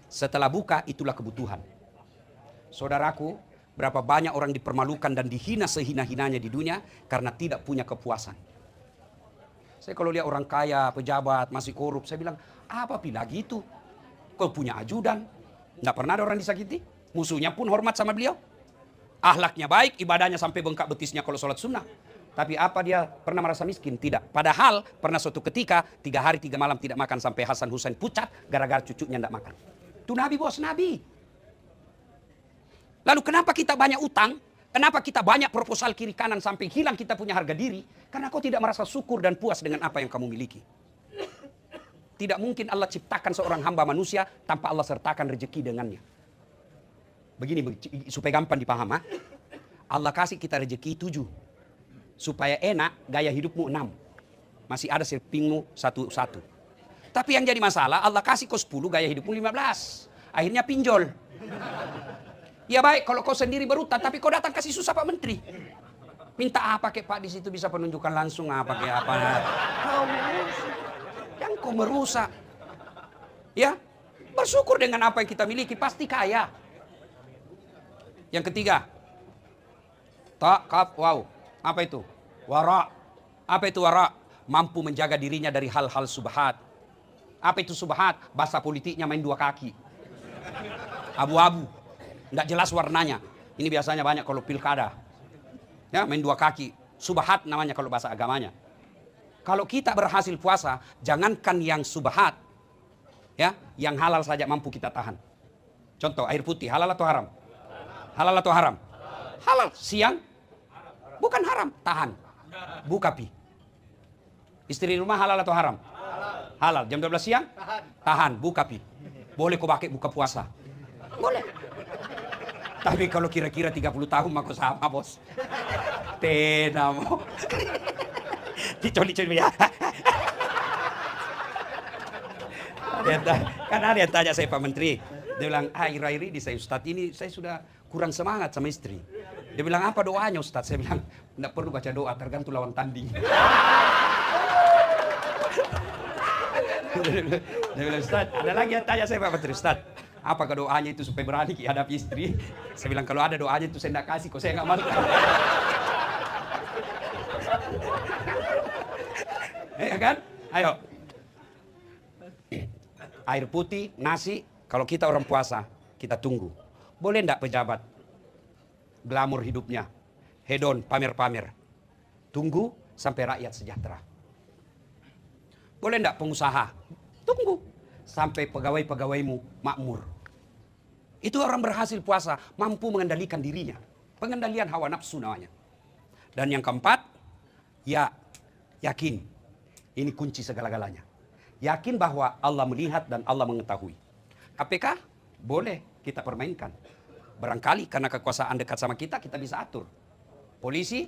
Setelah buka, itulah kebutuhan. Saudaraku, berapa banyak orang dipermalukan dan dihina sehina-hinanya di dunia karena tidak punya kepuasan. Saya kalau lihat orang kaya, pejabat, masih korup, saya bilang, apa lagi itu? Kau punya ajudan, tidak pernah ada orang disakiti. Musuhnya pun hormat sama beliau. Akhlaknya baik, ibadahnya sampai bengkak betisnya kalau sholat sunnah. Tapi apa dia pernah merasa miskin? Tidak. Padahal pernah suatu ketika 3 hari 3 malam tidak makan sampai Hasan Husain pucat gara-gara cucunya tidak makan. Itu Nabi bos, Nabi. Lalu kenapa kita banyak utang? Kenapa kita banyak proposal kiri kanan sampai hilang kita punya harga diri? Karena kau tidak merasa syukur dan puas dengan apa yang kamu miliki. Tidak mungkin Allah ciptakan seorang hamba manusia tanpa Allah sertakan rezeki dengannya. Begini supaya gampang dipaham. Allah kasih kita rezeki 7. Supaya enak gaya hidupmu 6. Masih ada serpingmu 1-1. Tapi yang jadi masalah Allah kasih kau 10 gaya hidupmu 15. Akhirnya pinjol. Ya baik kalau kau sendiri berutang tapi kau datang kasih susah Pak Menteri. Minta apa kek Pak di situ bisa penunjukan langsung apa kek apa. Yang kau merusak. Ya, bersyukur dengan apa yang kita miliki pasti kaya. Yang ketiga, takaf, wow, apa itu? Wara. Apa itu wara? Mampu menjaga dirinya dari hal-hal subhat. Apa itu subhat? Bahasa politiknya main 2 kaki. Abu-abu. Tidak jelas warnanya. Ini biasanya banyak kalau pilkada. Ya, main 2 kaki. Subhat namanya kalau bahasa agamanya. Kalau kita berhasil puasa, jangankan yang subhat. Ya, yang halal saja mampu kita tahan. Contoh, air putih, halal atau haram? Halal atau haram? Halal. Siang? Bukan haram, tahan. Buka pi. Istri rumah halal atau haram? Halal. Jam 12 siang? Tahan. Buka pi. Boleh kau pakai buka puasa? Boleh. Tapi kalau kira-kira 30 tahun maka sama bos. Tenamo. Dicoli-coli ya. Kan ada yang tanya saya Pak Menteri. Dia bilang, akhir-akhir ini saya Ustadz ini saya sudah kurang semangat sama istri. Dia bilang, apa doanya Ustadz? Saya bilang, tidak perlu baca doa, tergantung lawan tanding. Dia bilang, Ustadz, ada lagi yang tanya saya Pak Menteri, Ustadz, apakah doanya itu supaya berani hadapi istri? Saya bilang, kalau ada doanya itu saya tidak kasih, kok saya nggak malu. Ya kan? Ayo. Air putih, nasi, kalau kita orang puasa, kita tunggu. Boleh enggak pejabat? Glamor hidupnya. Hedon, pamer-pamer. Tunggu sampai rakyat sejahtera. Boleh enggak pengusaha? Tunggu sampai pegawai-pegawaimu makmur. Itu orang berhasil puasa, mampu mengendalikan dirinya. Pengendalian hawa nafsu namanya. Dan yang keempat, ya yakin. Ini kunci segala-galanya. Yakin bahwa Allah melihat dan Allah mengetahui. KPK boleh kita permainkan. Barangkali karena kekuasaan dekat sama kita, kita bisa atur. Polisi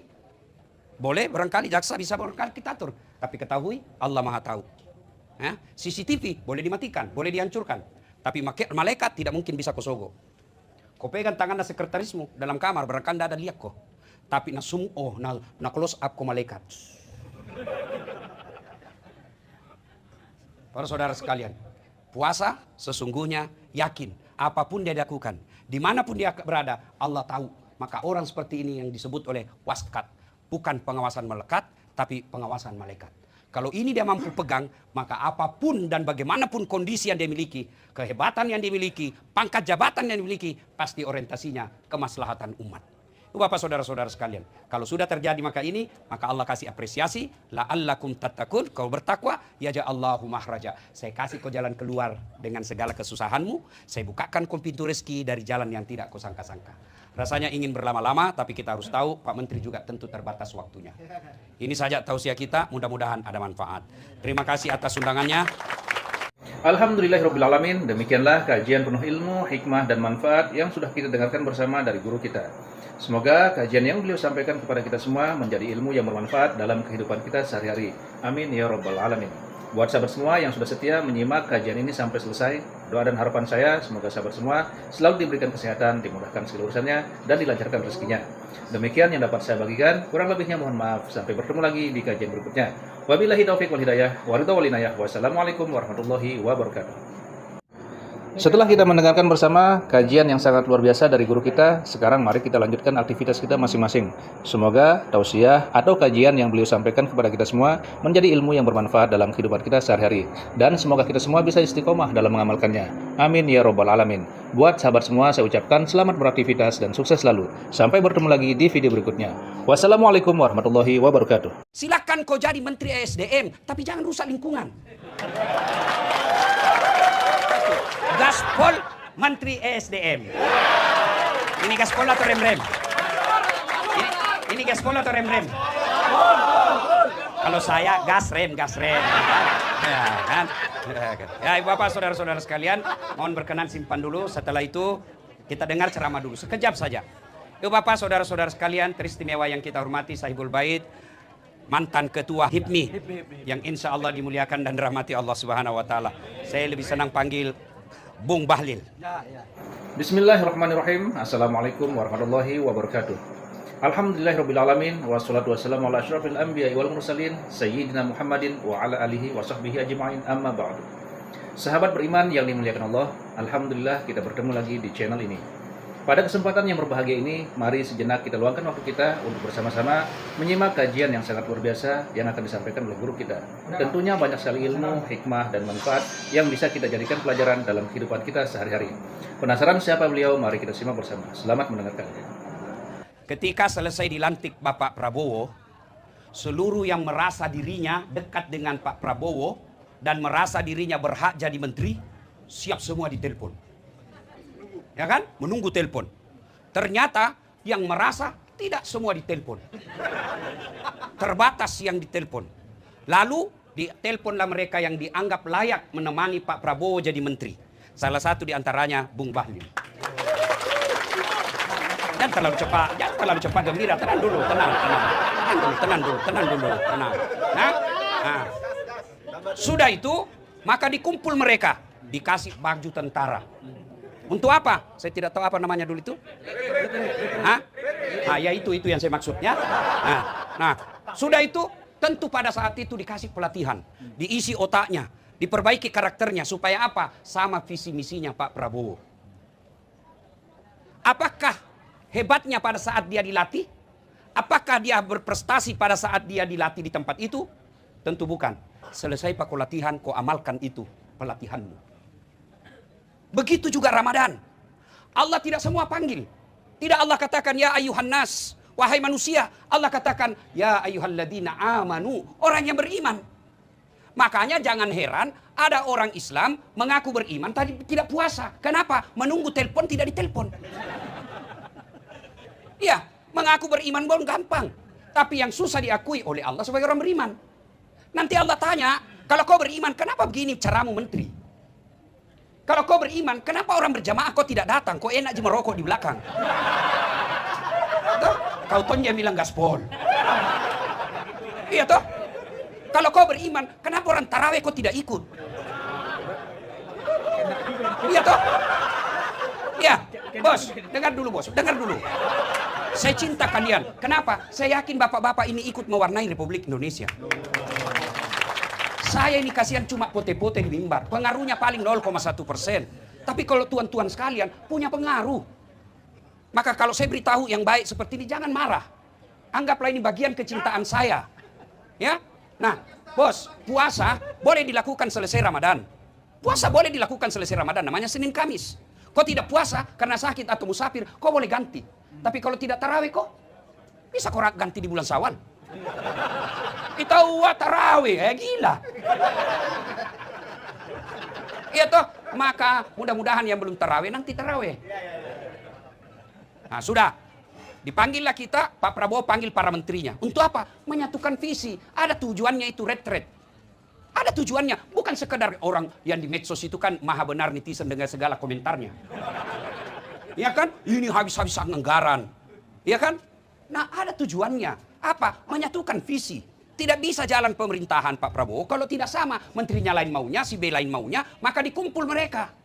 boleh, barangkali jaksa bisa barangkali kita atur. Tapi ketahui Allah Maha tahu. CCTV boleh dimatikan, boleh dihancurkan. Tapi malaikat tidak mungkin bisa kosogo. Kau pegang tangan sekretarismu dalam kamar, barangkali ada lihat kok. Tapi na close up ko malaikat. Para saudara sekalian, puasa sesungguhnya yakin apapun dia lakukan, dimanapun dia berada, Allah tahu. Maka orang seperti ini yang disebut oleh waskat, bukan pengawasan melekat, tapi pengawasan malaikat. Kalau ini dia mampu pegang, maka apapun dan bagaimanapun kondisi yang dia miliki, kehebatan yang dimiliki, pangkat jabatan yang dimiliki, pasti orientasinya kemaslahatan umat. Bapak saudara-saudara sekalian, kalau sudah terjadi maka Allah kasih apresiasi, la'allakum tattaqun, kau bertakwa, yaja'allahu mahraja. Saya kasih kau jalan keluar dengan segala kesusahanmu, saya bukakan kau pintu rezeki dari jalan yang tidak kau sangka-sangka. Rasanya ingin berlama-lama, tapi kita harus tahu Pak Menteri juga tentu terbatas waktunya. Ini saja tausiah kita, mudah-mudahan ada manfaat. Terima kasih atas undangannya. Alhamdulillahirrabbilalamin, demikianlah kajian penuh ilmu, hikmah, dan manfaat yang sudah kita dengarkan bersama dari guru kita. Semoga kajian yang beliau sampaikan kepada kita semua menjadi ilmu yang bermanfaat dalam kehidupan kita sehari-hari. Amin ya rabbal alamin. Buat sahabat semua yang sudah setia menyimak kajian ini sampai selesai, doa dan harapan saya semoga sahabat semua selalu diberikan kesehatan, dimudahkan segala urusannya, dan dilancarkan rezekinya. Demikian yang dapat saya bagikan, kurang lebihnya mohon maaf. Sampai bertemu lagi di kajian berikutnya. Wabillahi taufiq wal hidayah, wa ridha wal inayah. Wassalamualaikum warahmatullahi wabarakatuh. Setelah kita mendengarkan bersama kajian yang sangat luar biasa dari guru kita, sekarang mari kita lanjutkan aktivitas kita masing-masing. Semoga tausiah atau kajian yang beliau sampaikan kepada kita semua menjadi ilmu yang bermanfaat dalam kehidupan kita sehari-hari. Dan semoga kita semua bisa istiqomah dalam mengamalkannya. Amin ya rabbal alamin. Buat sahabat semua saya ucapkan selamat beraktivitas dan sukses selalu. Sampai bertemu lagi di video berikutnya. Wassalamualaikum warahmatullahi wabarakatuh. Silakan kau jadi Menteri ESDM, tapi jangan rusak lingkungan. Gaspol Menteri ESDM. Ini gaspol atau rem-rem? Ini gaspol atau rem-rem? Kalau saya gas rem. Ya, kan? Ya, Bapak saudara-saudara sekalian, mohon berkenan simpan dulu. Setelah itu kita dengar ceramah dulu sekejap saja. Yuk Bapak saudara-saudara sekalian, teristimewa yang kita hormati Sahibul Bait, mantan ketua HIPMI yang insya Allah dimuliakan dan dirahmati Allah Subhanahu Wa Taala. Saya lebih senang panggil Bung Bahlil. Bismillahirrahmanirrahim. Assalamualaikum warahmatullahi wabarakatuh. Alhamdulillahirrabbilalamin. Wassalatu wassalamu ala asyrafil anbiya wal mursalin Sayyidina Muhammadin wa ala alihi wa sahbihi ajma'in, amma ba'du. Sahabat beriman yang dimuliakan Allah, Alhamdulillah kita bertemu lagi di channel ini. Pada kesempatan yang berbahagia ini, mari sejenak kita luangkan waktu kita untuk bersama-sama menyimak kajian yang sangat luar biasa yang akan disampaikan oleh guru kita. Tentunya banyak sekali ilmu, hikmah, dan manfaat yang bisa kita jadikan pelajaran dalam kehidupan kita sehari-hari. Penasaran siapa beliau? Mari kita simak bersama. Selamat mendengarkan. Ketika selesai dilantik Bapak Prabowo, seluruh yang merasa dirinya dekat dengan Pak Prabowo dan merasa dirinya berhak jadi menteri, siap semua ditelepon. Ya kan? Menunggu telepon. Ternyata yang merasa tidak semua ditelepon. Terbatas yang ditelepon. Lalu diteleponlah mereka yang dianggap layak menemani Pak Prabowo jadi menteri. Salah satu di antaranya Bung Bahlil. Jangan terlalu cepat gembira. Tenang dulu. Nah, sudah itu maka dikumpul mereka, dikasih baju tentara. Untuk apa? Saya tidak tahu apa namanya dulu itu. Ya itu yang saya maksudnya. Nah, sudah itu tentu pada saat itu dikasih pelatihan, diisi otaknya, diperbaiki karakternya supaya apa? Sama visi misinya Pak Prabowo. Apakah hebatnya pada saat dia dilatih? Apakah dia berprestasi pada saat dia dilatih di tempat itu? Tentu bukan. Selesai Pak latihan, kau amalkan itu pelatihanmu. Begitu juga Ramadan. Allah tidak semua panggil. Tidak Allah katakan ya ayuhan nas, wahai manusia. Allah katakan ya ayyuhalladzina amanu, orang yang beriman. Makanya jangan heran ada orang Islam mengaku beriman tapi tidak puasa. Kenapa? Menunggu telepon tidak ditelepon. Iya, mengaku beriman belum gampang. Tapi yang susah diakui oleh Allah sebagai orang beriman. Nanti Allah tanya, kalau kau beriman kenapa begini caramu menteri? Kalau kau beriman, kenapa orang berjamaah kau tidak datang? Kau enak aja merokok di belakang. Tuh, kau tonja bilang gaspol. Iya toh? Kalau kau beriman, kenapa orang tarawih kau tidak ikut? Iya toh? Ya, bos, dengar dulu bos, dengar dulu. Saya cinta kalian. Kenapa? Saya yakin bapak-bapak ini ikut mewarnai Republik Indonesia. Saya ini kasihan cuma pote-pote di mimbar. Pengaruhnya paling 0,1%. Tapi kalau tuan-tuan sekalian punya pengaruh. Maka kalau saya beritahu yang baik seperti ini, jangan marah. Anggaplah ini bagian kecintaan saya. Ya, nah, bos, puasa boleh dilakukan selesai Ramadan. Puasa boleh dilakukan selesai Ramadan, namanya Senin Kamis. Kau tidak puasa karena sakit atau musafir, kau boleh ganti. Tapi kalau tidak tarawih kok, bisa kau ganti di bulan Syawal. Kita tarawih, gila. Iya toh, maka mudah-mudahan yang belum tarawih nanti tarawih. Nah sudah, dipanggillah kita, Pak Prabowo panggil para menterinya. Untuk apa? Menyatukan visi. Ada tujuannya itu retret. Ada tujuannya, bukan sekedar orang yang di medsos itu kan maha benar netizen dengan segala komentarnya. Ya kan? Ini habis-habisan anggaran. Ya kan? Nah ada tujuannya. Apa? Menyatukan visi. Tidak bisa jalan pemerintahan Pak Prabowo kalau tidak sama. Menterinya lain maunya, si B lain maunya, maka dikumpul mereka.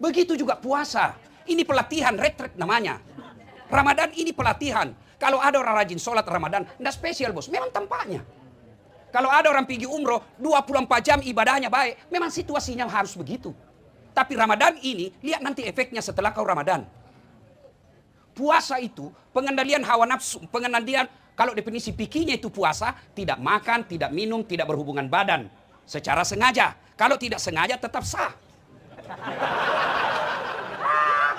Begitu juga puasa. Ini pelatihan retret namanya. Ramadan ini pelatihan. Kalau ada orang rajin sholat Ramadan, tidak spesial bos, memang tampaknya. Kalau ada orang pergi umroh, 24 jam ibadahnya baik, memang situasinya harus begitu. Tapi Ramadan ini, lihat nanti efeknya setelah kau Ramadan. Puasa itu pengendalian hawa nafsu, pengendalian, kalau definisi pikirnya itu puasa, tidak makan, tidak minum, tidak berhubungan badan. Secara sengaja. Kalau tidak sengaja tetap sah.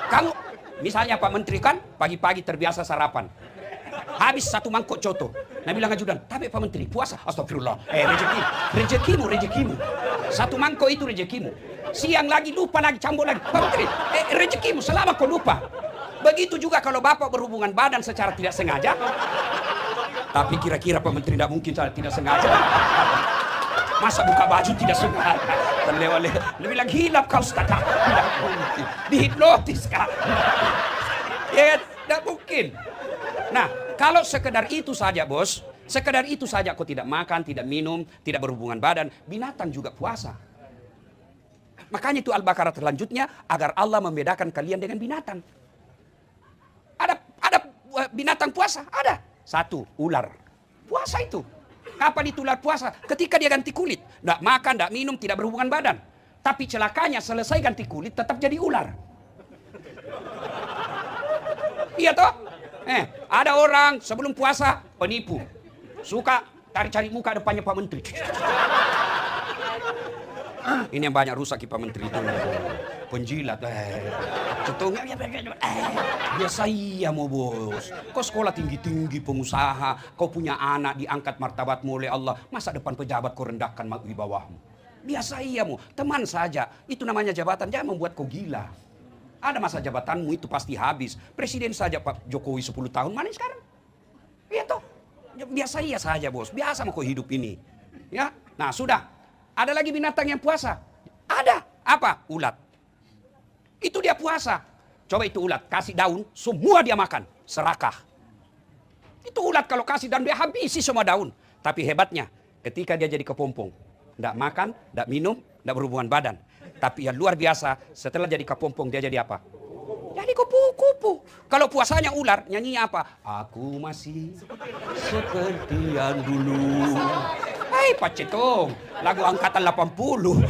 Kamu, misalnya Pak Menteri kan, pagi-pagi terbiasa sarapan. Habis 1 mangkok coto. Nah bilang ajudan, tapi Pak Menteri puasa. Astagfirullah. Rezekimu. 1 mangkok itu rezekimu. Siang lagi, lupa lagi, cambuk lagi. Pak Menteri, rezekimu selama kau lupa. Begitu juga kalau Bapak berhubungan badan secara tidak sengaja. Tapi kira-kira Pak Menteri tidak mungkin tidak sengaja. Masa buka baju tidak sengaja. Terlewat-lewat. Dia bilang, hilap kau setakah. Tidak mungkin. Dihipnotis kah? Ya, tidak mungkin. Nah, kalau sekedar itu saja bos. Sekedar itu saja kau tidak makan, tidak minum, tidak berhubungan badan. Binatang juga puasa. Makanya itu Al-Baqarah terlanjutnya. Agar Allah membedakan kalian dengan binatang. Ada binatang puasa? Ada. 1, ular. Puasa itu. Kapan itu ular puasa? Ketika dia ganti kulit. Tidak makan, tidak minum, tidak berhubungan badan. Tapi celakanya selesai ganti kulit tetap jadi ular. Iya toh? Ada orang sebelum puasa penipu. Suka cari-cari muka depannya Pak Menteri. Ini yang banyak rusak Pak Menteri itu. Penjilat. Cetungnya biasa iya mau bos. Kau sekolah tinggi-tinggi pengusaha, kau punya anak diangkat martabatmu oleh Allah, masa depan pejabat kau rendahkan di bawahmu. Biasa iya mau, teman saja. Itu namanya jabatan, jangan membuat kau gila. Ada masa jabatanmu itu pasti habis. Presiden saja Pak Jokowi 10 tahun, mana sekarang? Iya toh. Biasa iya saja bos, biasa mau kau hidup ini. Ya, nah sudah. Ada lagi binatang yang puasa? Ada. Apa? Ulat. Itu dia puasa. Coba itu ulat, kasih daun, semua dia makan. Serakah. Itu ulat kalau kasih daun, dia habisi semua daun. Tapi hebatnya, ketika dia jadi kepompong. Tidak makan, tidak minum, tidak berhubungan badan. Tapi yang luar biasa, setelah jadi kepompong, dia jadi apa? Jadi kupu-kupu. Kalau puasanya ular, nyanyinya apa? Aku masih seperti yang dulu. Hai Pak Cetong, lagu angkatan 80.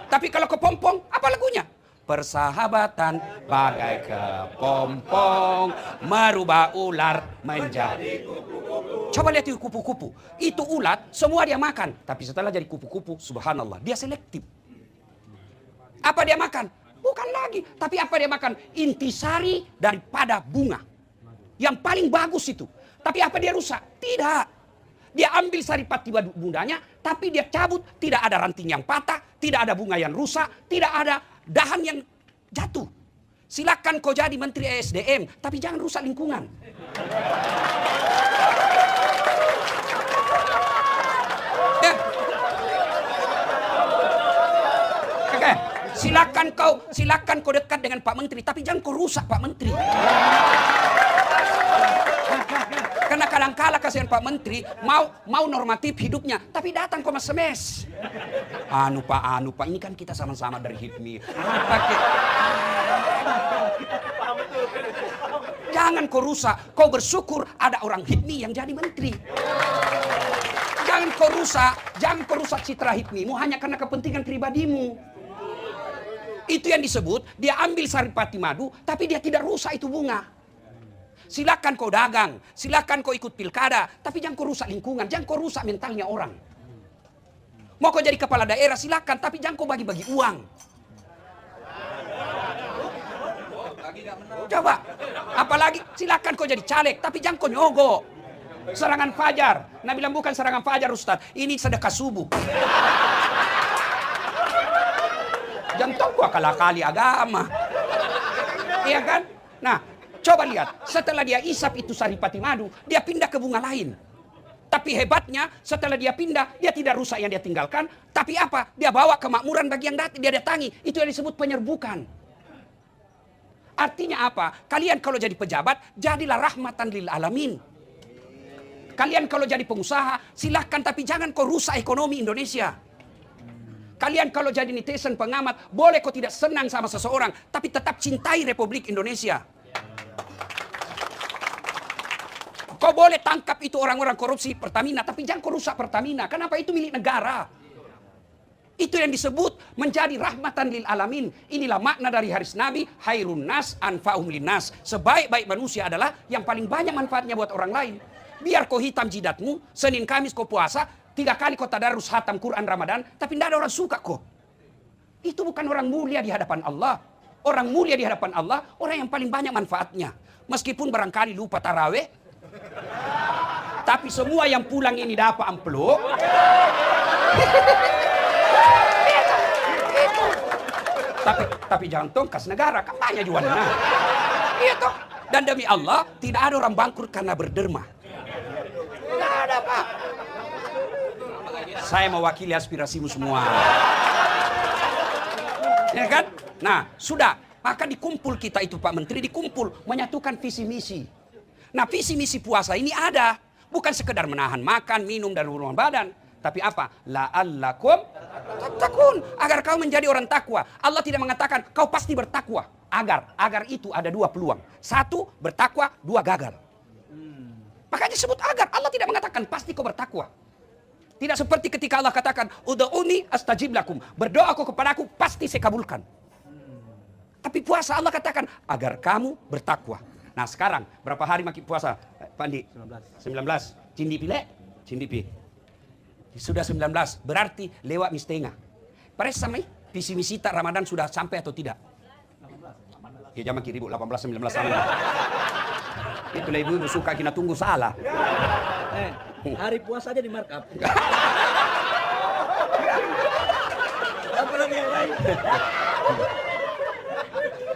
Tapi kalau kepompong, apa lagunya? Persahabatan bagai kepompong merubah ular menjadi kupu-kupu. Coba lihat itu kupu-kupu. Itu ulat, semua dia makan. Tapi setelah jadi kupu-kupu, subhanallah, dia selektif. Apa dia makan? Bukan lagi. Tapi apa dia makan? Intisari daripada bunga. Yang paling bagus itu. Tapi apa dia rusak? Tidak. Dia ambil saripati bundanya, tapi dia cabut. Tidak ada ranting yang patah, tidak ada bunga yang rusak, tidak ada dahan yang jatuh. Silakan kau jadi Menteri ESDM, tapi jangan rusak lingkungan. Ya. Oke. Silakan kau dekat dengan Pak Menteri, tapi jangan kau rusak Pak Menteri. Karena Kadang kala kasihan Pak Menteri mau normatif hidupnya, tapi datang kok SMS. Anu Pak, ini kan kita sama-sama dari HIPMI. Pakai. Jangan kau rusak, kau bersyukur ada orang HIPMI yang jadi menteri. Jangan kau rusak citra HIPMI-mu hanya karena kepentingan pribadimu. Itu yang disebut dia ambil saripati madu, tapi dia tidak rusak itu bunga. Silakan kau dagang, silakan kau ikut pilkada, tapi jangan kau rusak lingkungan, jangan kau rusak mentalnya orang. Mau kau jadi kepala daerah silakan, tapi jangan kau bagi-bagi uang. Coba, apalagi silakan kau jadi caleg, tapi jangan kau nyogok. Serangan fajar, Nabi bilang bukan serangan fajar Ustaz, ini sedekah subuh. Jangan kau akal-akali agama. Iya kan? Nah, coba lihat, setelah dia isap itu saripati madu, dia pindah ke bunga lain. Tapi hebatnya, setelah dia pindah, dia tidak rusak yang dia tinggalkan. Tapi apa? Dia bawa kemakmuran bagi yang dia datangi. Itu yang disebut penyerbukan. Artinya apa? Kalian kalau jadi pejabat, jadilah rahmatan lil alamin. Kalian kalau jadi pengusaha, silahkan tapi jangan kau rusak ekonomi Indonesia. Kalian kalau jadi netizen pengamat, boleh kau tidak senang sama seseorang, tapi tetap cintai Republik Indonesia. Kau boleh tangkap itu orang-orang korupsi Pertamina, tapi jangan kau rusak Pertamina. Kenapa? Itu milik negara. Itu yang disebut menjadi rahmatan lil alamin. Inilah makna dari hadis Nabi, hairun nas anfa'um linnas. Sebaik-baik manusia adalah yang paling banyak manfaatnya buat orang lain. Biar kau hitam jidatmu, Senin Kamis kau puasa, 3 kali kau tadarus hatam Quran Ramadan, tapi tidak ada orang suka kok. Itu bukan orang mulia di hadapan Allah. Orang mulia di hadapan Allah, orang yang paling banyak manfaatnya. Meskipun barangkali lupa taraweh, tapi semua yang pulang ini dapat amplop. Tapi jangan tongkas negara, kan banyak jualnya. Iya toh. Dan demi Allah, tidak ada orang bangkrut karena berderma. Tidak ada, Pak. Saya mewakili aspirasimu semua. Ya kan? Nah, sudah. Maka dikumpul kita itu Pak Menteri, dikumpul. Menyatukan visi misi. Nah, visi misi puasa ini ada. Bukan sekedar menahan makan, minum, dan rumah badan. Tapi apa? La'allakum tattaqun. Agar kau menjadi orang takwa. Allah tidak mengatakan kau pasti bertakwa. Agar itu ada 2 peluang. 1 bertakwa, 2 gagal. Makanya disebut agar. Allah tidak mengatakan pasti kau bertakwa. Tidak seperti ketika Allah katakan ud'uni astajib lakum. Berdoa kau kepadaku pasti saya kabulkan. Tapi puasa Allah katakan agar kamu bertakwa. Nah sekarang berapa hari makin puasa Pak Andi? 19. Cindi pile? Cindi pi. Sudah 19, berarti lewat mistengah. Pares samai visi misi tak Ramadan sudah sampai atau tidak? 18. Ya zaman kiri 18 19 sama. Itulah ibu suka kita tunggu salah. Hari puasa aja di markup.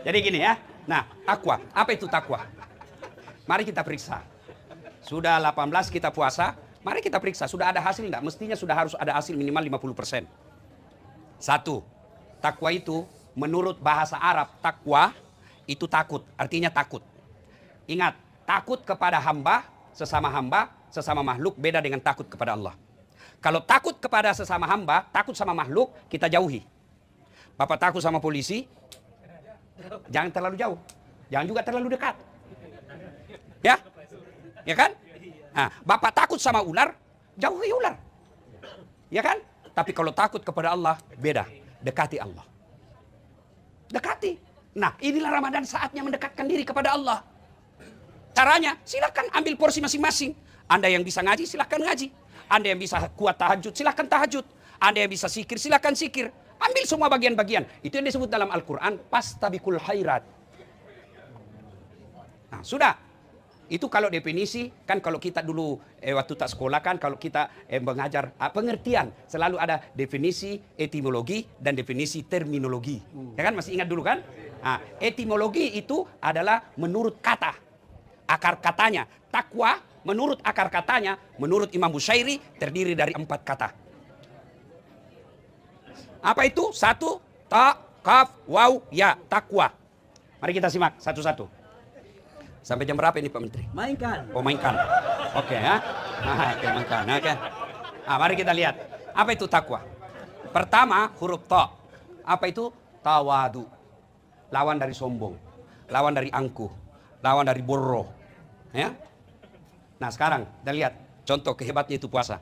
Jadi gini ya. Nah, takwa. Apa itu takwa? Mari kita periksa. Sudah 18 kita puasa. Mari kita periksa, sudah ada hasil enggak? Mestinya sudah harus ada hasil minimal 50%. 1. Takwa itu menurut bahasa Arab, takwa itu takut, artinya takut. Ingat, takut kepada hamba, sesama makhluk beda dengan takut kepada Allah. Kalau takut kepada sesama hamba, takut sama makhluk, kita jauhi. Bapak takut sama polisi, jangan terlalu jauh. Jangan juga terlalu dekat. Ya? Ya kan? Nah, Bapak takut sama ular, jauhi ular. Ya kan? Tapi kalau takut kepada Allah, beda. Dekati Allah. Dekati. Nah, inilah Ramadan saatnya mendekatkan diri kepada Allah. Caranya, silakan ambil porsi masing-masing. Anda yang bisa ngaji, silakan ngaji. Anda yang bisa kuat tahajud, silakan tahajud. Anda yang bisa sikir, silakan sikir. Ambil semua bagian-bagian. Itu yang disebut dalam Al-Quran, pastabikul khairat. Nah, sudah. Itu kalau definisi, kan kalau kita dulu waktu tak sekolah kan, kalau kita mengajar pengertian, selalu ada definisi etimologi dan definisi terminologi. Ya kan, masih ingat dulu kan? Nah, etimologi itu adalah menurut kata, akar katanya. Takwa menurut akar katanya, menurut Imam Bushairi terdiri dari 4 kata. Apa itu? 1, ta, kaf, waw, ya, takwa. Mari kita simak satu-satu. Sampai jam berapa ini Pak Menteri? Mainkan. Oh mainkan. Oke ya. Oke, makanya kan. Mari kita lihat. Apa itu takwa? Pertama, huruf ta. Apa itu? Tawadu. Lawan dari sombong. Lawan dari angkuh. Lawan dari borro. Ya. Nah, sekarang kita lihat contoh kehebatnya itu puasa.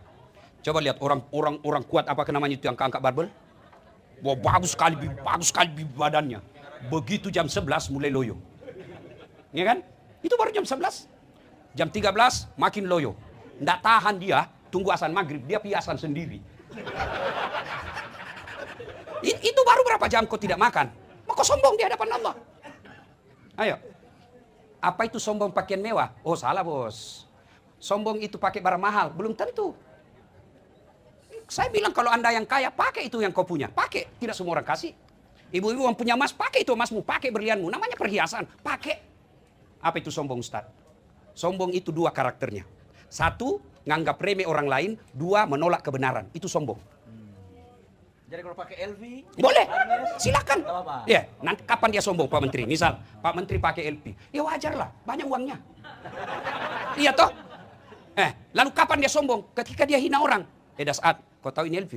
Coba lihat orang kuat apa namanya itu yang angkat barbel. Wah, bagus sekali badannya. Begitu jam 11 mulai loyo. Ya kan? Itu baru jam 11. Jam 13 makin loyo. Nggak tahan dia, tunggu azan maghrib, dia piasan sendiri. Itu baru berapa jam kau tidak makan? Kau sombong di hadapan Allah. Ayo. Apa itu sombong pakaian mewah? Oh, salah bos. Sombong itu pakai barang mahal. Belum tentu. Saya bilang kalau Anda yang kaya, pakai itu yang kau punya. Pakai. Tidak semua orang kasih. Ibu-ibu yang punya emas, pakai itu emasmu. Pakai berlianmu. Namanya perhiasan. Pakai. Apa itu sombong, Ustaz? Sombong itu dua karakternya. Satu, nganggap remeh orang lain. Dua, menolak kebenaran. Itu sombong. Jadi kalau pakai LV, boleh, silakan. Gak apa-apa. Ya, nanti kapan dia sombong Pak Menteri? Misal Pak Menteri pakai LV, ya wajar lah, banyak uangnya. Iya toh? Lalu kapan dia sombong? Ketika dia hina orang. Dasat, kau tahu ini LV?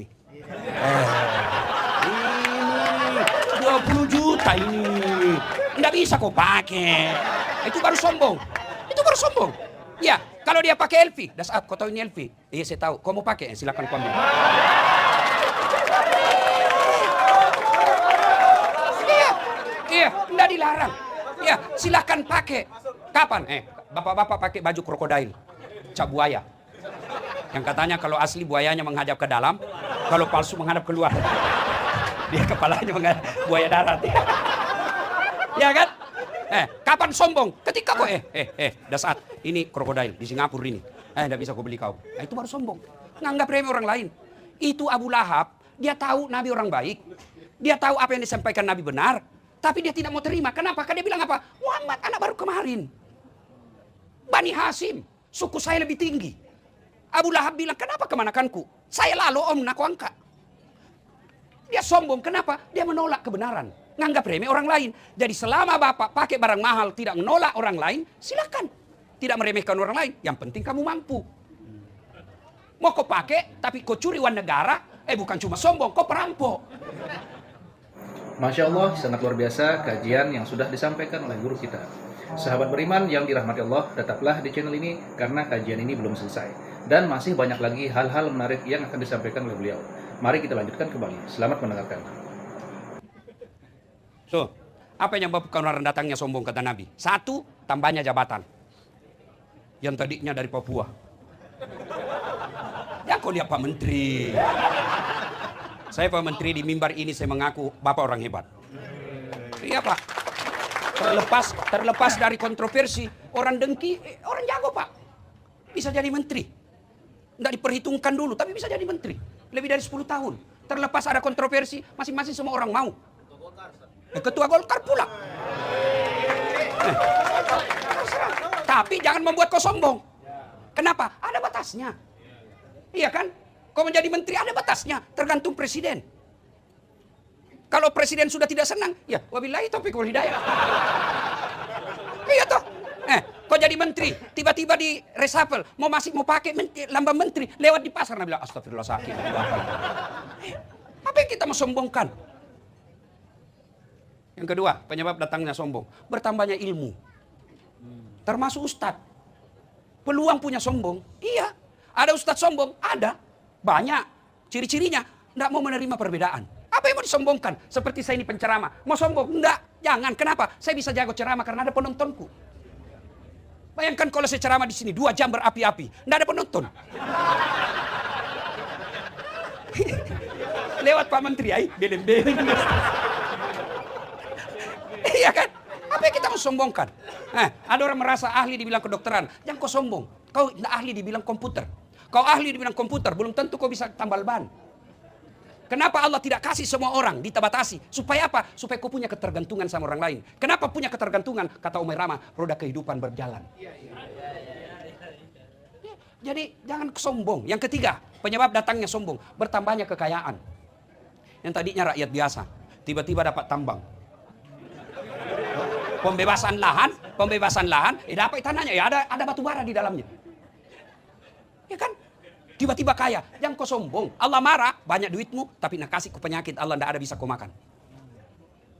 Ini 20 juta ini, nggak bisa kau pakai. Itu baru sombong. Itu baru sombong. Ya, kalau dia pakai LV, Dasat, kau tahu ini LV? Iya, saya tahu. Kau mau pakai? Silakan kau ambil. Iya, enggak dilarang. Ya, silakan pakai. Kapan? Bapak-bapak pakai baju krokodil, cap buaya. Yang katanya kalau asli buayanya menghadap ke dalam, kalau palsu menghadap keluar. Dia kepalanya menghadap buaya darat. Ya kan? Kapan sombong? Ketika kok dasar ini krokodil di Singapura ini. Enggak bisa kau beli kau. Itu baru sombong. Nganggap remeh orang lain. Itu Abu Lahab, dia tahu Nabi orang baik. Dia tahu apa yang disampaikan Nabi benar. Tapi dia tidak mau terima. Kenapa? Karena dia bilang apa? Muhammad anak baru kemarin. Bani Hasim. Suku saya lebih tinggi. Abu Lahab bilang, kenapa kemanakanku? Saya lalu om aku angkat. Dia sombong. Kenapa? Dia menolak kebenaran. Nganggap remeh orang lain. Jadi selama bapak pakai barang mahal tidak menolak orang lain, silakan. Tidak meremehkan orang lain. Yang penting kamu mampu. Mau kau pakai, tapi kau curi uang negara, bukan cuma sombong, kau perampok. Masya Allah, sangat luar biasa kajian yang sudah disampaikan oleh guru kita. Sahabat beriman yang dirahmati Allah, tetaplah di channel ini karena kajian ini belum selesai. Dan masih banyak lagi hal-hal menarik yang akan disampaikan oleh beliau. Mari kita lanjutkan kembali. Selamat mendengarkan. So, apa yang menyebabkan orang datangnya sombong kata Nabi? Satu, tambahnya jabatan. Yang tadinya dari Papua. Ya kau lihat Pak Menteri. Saya Pak Menteri di mimbar ini saya mengaku Bapak orang hebat. Iya Pak. Terlepas dari kontroversi, orang dengki, orang jago Pak. Bisa jadi menteri. Nggak diperhitungkan dulu, tapi bisa jadi menteri. Lebih dari 10 tahun. Terlepas ada kontroversi, masing-masing semua orang mau. Ketua Golkar pula. Tapi jangan membuat kau sombong. Kenapa? Ada batasnya. Iya kan? Kau menjadi menteri ada batasnya, tergantung presiden. Kalau presiden sudah tidak senang, ya wabillahi taufiq wal hidayah. Iya toh. Kau jadi menteri, tiba-tiba di reshuffle, mau pakai lambang menteri, lewat di pasar, Nabi bilang astagfirullah sakit. Apa yang kita mau sombongkan? Yang kedua, penyebab datangnya sombong, bertambahnya ilmu. Termasuk ustadz. Peluang punya sombong, iya. Ada ustadz sombong, ada. Banyak ciri-cirinya tidak mau menerima perbedaan. Apa yang mau disombongkan? Seperti saya ini penceramah. Mau sombong? Enggak. Jangan. Kenapa? Saya bisa jago ceramah karena ada penontonku. Bayangkan kalau saya ceramah di sini 2 jam berapi-api. Tidak ada penonton. Lewat Pak Menteri, beleng-beleng. Iya kan? Apa yang kita mau sombongkan? Ada orang merasa ahli dibilang kedokteran. Jangan kau sombong. Kau tidak ahli dibilang komputer. Kau ahli di bidang komputer, belum tentu kau bisa tambal ban. Kenapa Allah tidak kasih semua orang dibatasi? Supaya apa? Supaya kau punya ketergantungan sama orang lain. Kenapa punya ketergantungan? Kata Umar Rama, roda kehidupan berjalan. Jadi jangan sombong. Yang ketiga, penyebab datangnya sombong, bertambahnya kekayaan. Yang tadinya rakyat biasa, tiba-tiba dapat tambang. Pembebasan lahan, dapat tanahnya, ya ada batu bara di dalamnya. Ya kan? Tiba-tiba kaya, jangan kau sombong. Allah marah, banyak duitmu, tapi nak kasih ku penyakit, Allah tidak ada bisa kau makan.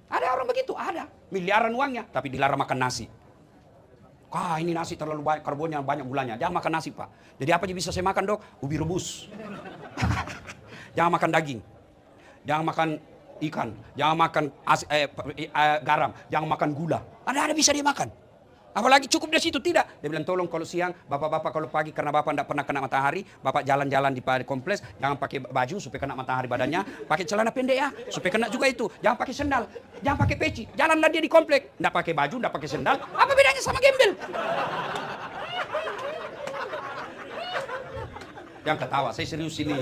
Ada orang begitu, ada. Miliaran uangnya, tapi dilarang makan nasi. Ini nasi terlalu banyak, karbonnya banyak gulanya. Jangan makan nasi, Pak. Jadi apa yang bisa saya makan, Dok? Ubi rebus. Jangan makan daging. Jangan makan ikan. Jangan makan garam. Jangan makan gula. Ada bisa dia makan. Apalagi cukup dari situ, tidak. Dia bilang, tolong kalau siang, bapak-bapak kalau pagi karena bapak tidak pernah kena matahari, bapak jalan-jalan di kompleks, jangan pakai baju supaya kena matahari badannya, pakai celana pendek ya, supaya kena juga itu. Jangan pakai sendal, jangan pakai peci, jalanlah dia di kompleks. Tidak pakai baju, tidak pakai sendal, apa bedanya sama gembel? Yang ketawa, saya serius ini.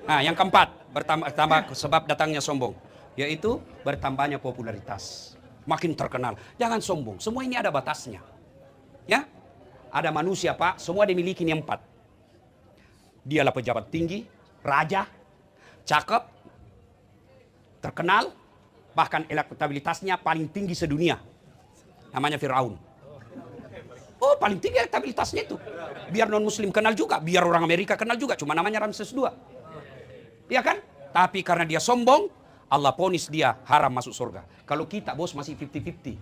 Nah, yang keempat, bertambah sebab datangnya sombong, yaitu bertambahnya popularitas. Makin terkenal. Jangan sombong. Semua ini ada batasnya. Ya, ada manusia, Pak. Semua dimiliki ini 4. Dialah pejabat tinggi, raja, cakep, terkenal, bahkan elektabilitasnya paling tinggi sedunia. Namanya Firaun. Oh, paling tinggi elektabilitasnya itu. Biar non-muslim kenal juga, biar orang Amerika kenal juga. Cuma namanya Ramses II. Iya kan? Tapi karena dia sombong, Allah ponis dia haram masuk surga. Kalau kita, bos, masih 50-50.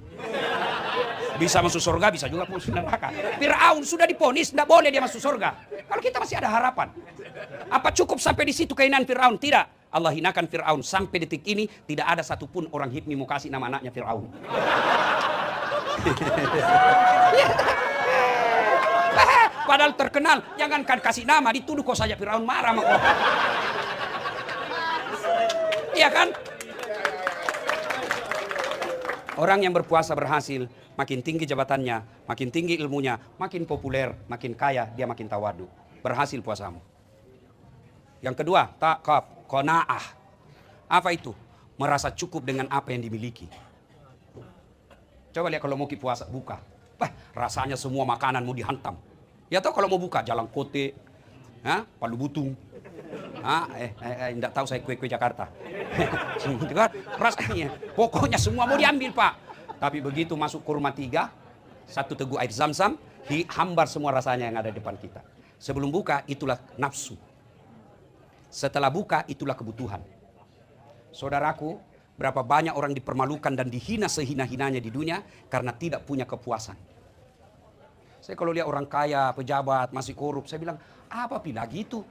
Bisa masuk surga, bisa juga masuk neraka. Firaun sudah diponis, tidak boleh dia masuk surga. Kalau kita masih ada harapan. Apa cukup sampai di situ keinginan Firaun? Tidak. Allah hinakan Firaun. Sampai detik ini, tidak ada satupun orang HIPMI mau kasih nama anaknya Firaun. Padahal terkenal. Jangankan kasih nama, dituduh kok saja Firaun marah sama kau. Iya kan? Orang yang berpuasa berhasil, makin tinggi jabatannya, makin tinggi ilmunya, makin populer, makin kaya, dia makin tawadu. Berhasil puasamu. Yang kedua, qanaah. Apa itu? Merasa cukup dengan apa yang dimiliki. Coba lihat kalau mau puasa, buka. Rasanya semua makanan mau dihantam. Ya tahu kalau mau buka, jalan kote, palu butung. Tidak tahu saya kue-kue Jakarta. Rasanya, pokoknya semua mau diambil, Pak. Tapi begitu masuk kurma 3, 1 teguk air zam-zam, hambar semua rasanya yang ada di depan kita. Sebelum buka, itulah nafsu. Setelah buka, itulah kebutuhan. Saudaraku, berapa banyak orang dipermalukan dan dihina sehina-hinanya di dunia karena tidak punya kepuasan. Saya kalau lihat orang kaya, pejabat, masih korup, saya bilang, apa lagi itu?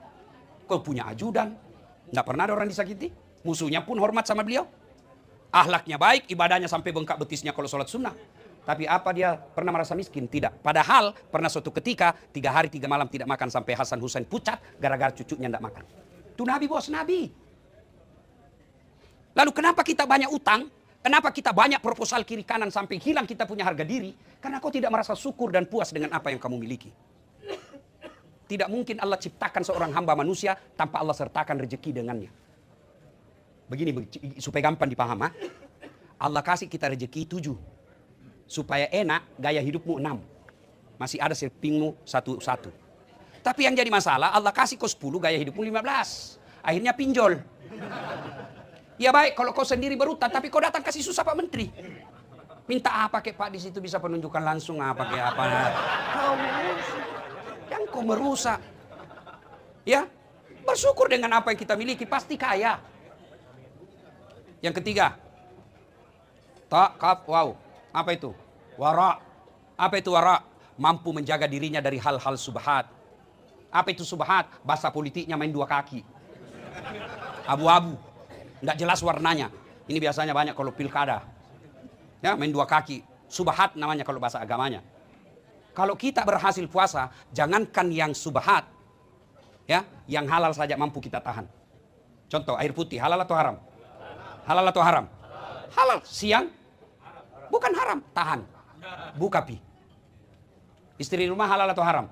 Kau punya ajudan, tidak pernah ada orang disakiti. Musuhnya pun hormat sama beliau. Akhlaknya baik, ibadahnya sampai bengkak betisnya kalau sholat sunnah. Tapi apa dia pernah merasa miskin? Tidak. Padahal pernah suatu ketika 3 hari 3 malam tidak makan sampai Hasan Husain pucat gara-gara cucunya tidak makan. Itu Nabi, bos, Nabi. Lalu kenapa kita banyak utang? Kenapa kita banyak proposal kiri kanan sampai hilang kita punya harga diri? Karena kau tidak merasa syukur dan puas dengan apa yang kamu miliki. Tidak mungkin Allah ciptakan seorang hamba manusia tanpa Allah sertakan rezeki dengannya. Begini, supaya gampang dipaham. Allah kasih kita rezeki 7. Supaya enak, gaya hidupmu 6. Masih ada selpingmu 1. Tapi yang jadi masalah, Allah kasih kau 10, gaya hidupmu 15. Akhirnya pinjol. Ya baik, kalau kau sendiri berutang, tapi kau datang kasih susah Pak Menteri. Minta apa kek Pak, di situ bisa penunjukan langsung apa kek apa. Yang kau merusak. Ya, bersyukur dengan apa yang kita miliki, pasti kaya. Yang ketiga, wow, apa itu? Wara. Apa itu wara? Mampu menjaga dirinya dari hal-hal subhat. Apa itu subhat? Bahasa politiknya main 2 kaki. Abu-abu. Tidak jelas warnanya. Ini biasanya banyak kalau pilkada. Ya, main 2 kaki. Subhat namanya kalau bahasa agamanya. Kalau kita berhasil puasa, jangankan yang subhat, ya, yang halal saja mampu kita tahan. Contoh, air putih, halal atau haram? Halal atau haram? Halal. Siang, bukan haram, tahan. Buka pi. Istri rumah halal atau haram?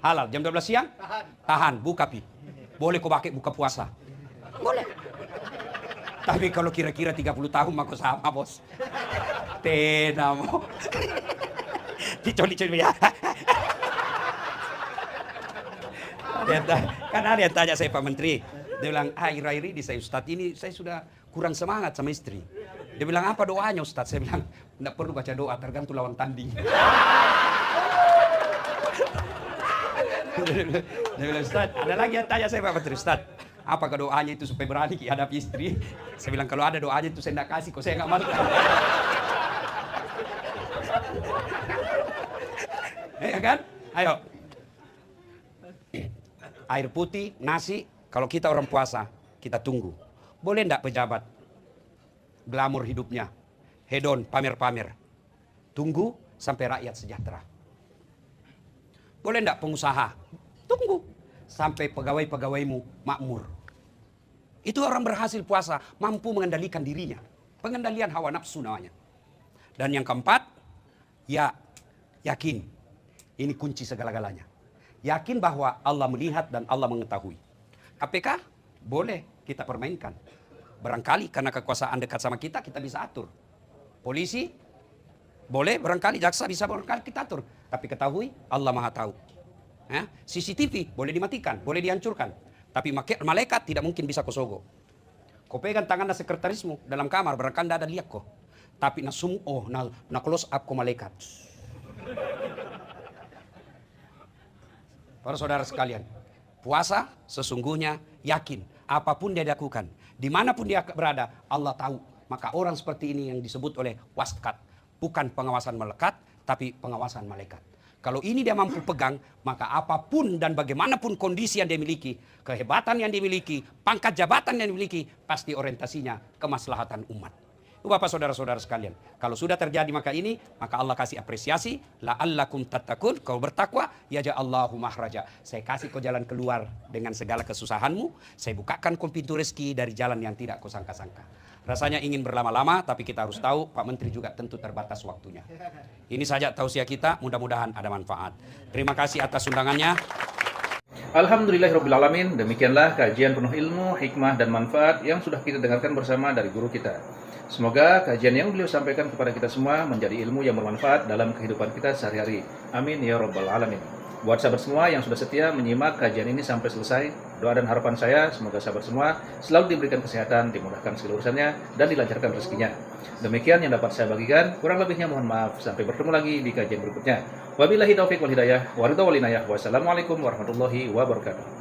Halal. Jam 12 siang? Tahan, buka pi. Boleh kau pakai buka puasa? Boleh. Tapi kalau kira-kira 30 tahun maka sama, bos. Tenamo. Dicoli-coli ya. Kan ada yang tanya saya Pak Menteri. Dia bilang, akhir-akhir ini saya Ustadz ini saya sudah kurang semangat sama istri. Dia bilang, apa doanya Ustadz? Saya bilang, tidak perlu baca doa, tergantung lawan tanding. Dia bilang, Ustaz, ada lagi yang tanya saya Pak Menteri, Ustaz, apakah doanya itu supaya berani hadapi istri? Saya bilang, kalau ada doanya itu saya tidak kasih, kok saya nggak malu. Ya kan? Ayo. Air putih, nasi, kalau kita orang puasa, kita tunggu. Boleh enggak pejabat? Glamor hidupnya, hedon, pamer-pamer. Tunggu sampai rakyat sejahtera. Boleh enggak pengusaha? Tunggu sampai pegawai-pegawaimu makmur. Itu orang berhasil puasa, mampu mengendalikan dirinya. Pengendalian hawa nafsu namanya. Dan yang keempat, ya yakin. Ini kunci segala-galanya. Yakin bahwa Allah melihat dan Allah mengetahui. KPK boleh kita permainkan. Barangkali karena kekuasaan dekat sama kita, kita bisa atur. Polisi boleh, barangkali jaksa bisa barangkali kita atur. Tapi ketahui Allah Maha tahu. CCTV boleh dimatikan, boleh dihancurkan. Tapi malaikat tidak mungkin bisa kosogo. Kau pegang tangan sekretarismu dalam kamar, barangkali tidak ada lihat kok. Tapi na close up ko malaikat. Para saudara sekalian, puasa sesungguhnya yakin apapun dia lakukan, dimanapun dia berada, Allah tahu. Maka orang seperti ini yang disebut oleh waskat, bukan pengawasan melekat, tapi pengawasan malaikat. Kalau ini dia mampu pegang, maka apapun dan bagaimanapun kondisi yang dia miliki, kehebatan yang dimiliki, pangkat jabatan yang dimiliki, pasti orientasinya kemaslahatan umat. Bapak saudara-saudara sekalian, kalau sudah terjadi maka Allah kasih apresiasi, la'allakum tattaqun, kau bertakwa, yaja'allahu mahraja. Saya kasih kau jalan keluar dengan segala kesusahanmu, saya bukakan kau pintu rezeki dari jalan yang tidak kau sangka-sangka. Rasanya ingin berlama-lama, tapi kita harus tahu Pak Menteri juga tentu terbatas waktunya. Ini saja tausiah kita, mudah-mudahan ada manfaat. Terima kasih atas undangannya. Alhamdulillahirrabbilalamin, demikianlah kajian penuh ilmu, hikmah, dan manfaat yang sudah kita dengarkan bersama dari guru kita. Semoga kajian yang beliau sampaikan kepada kita semua menjadi ilmu yang bermanfaat dalam kehidupan kita sehari-hari. Amin ya rabbal alamin. Buat sahabat semua yang sudah setia menyimak kajian ini sampai selesai, doa dan harapan saya semoga sahabat semua selalu diberikan kesehatan, dimudahkan segala urusannya, dan dilancarkan rezekinya. Demikian yang dapat saya bagikan, kurang lebihnya mohon maaf. Sampai bertemu lagi di kajian berikutnya. Wabillahi taufiq wal hidayah, waridha wal inayah. Wassalamualaikum warahmatullahi wabarakatuh.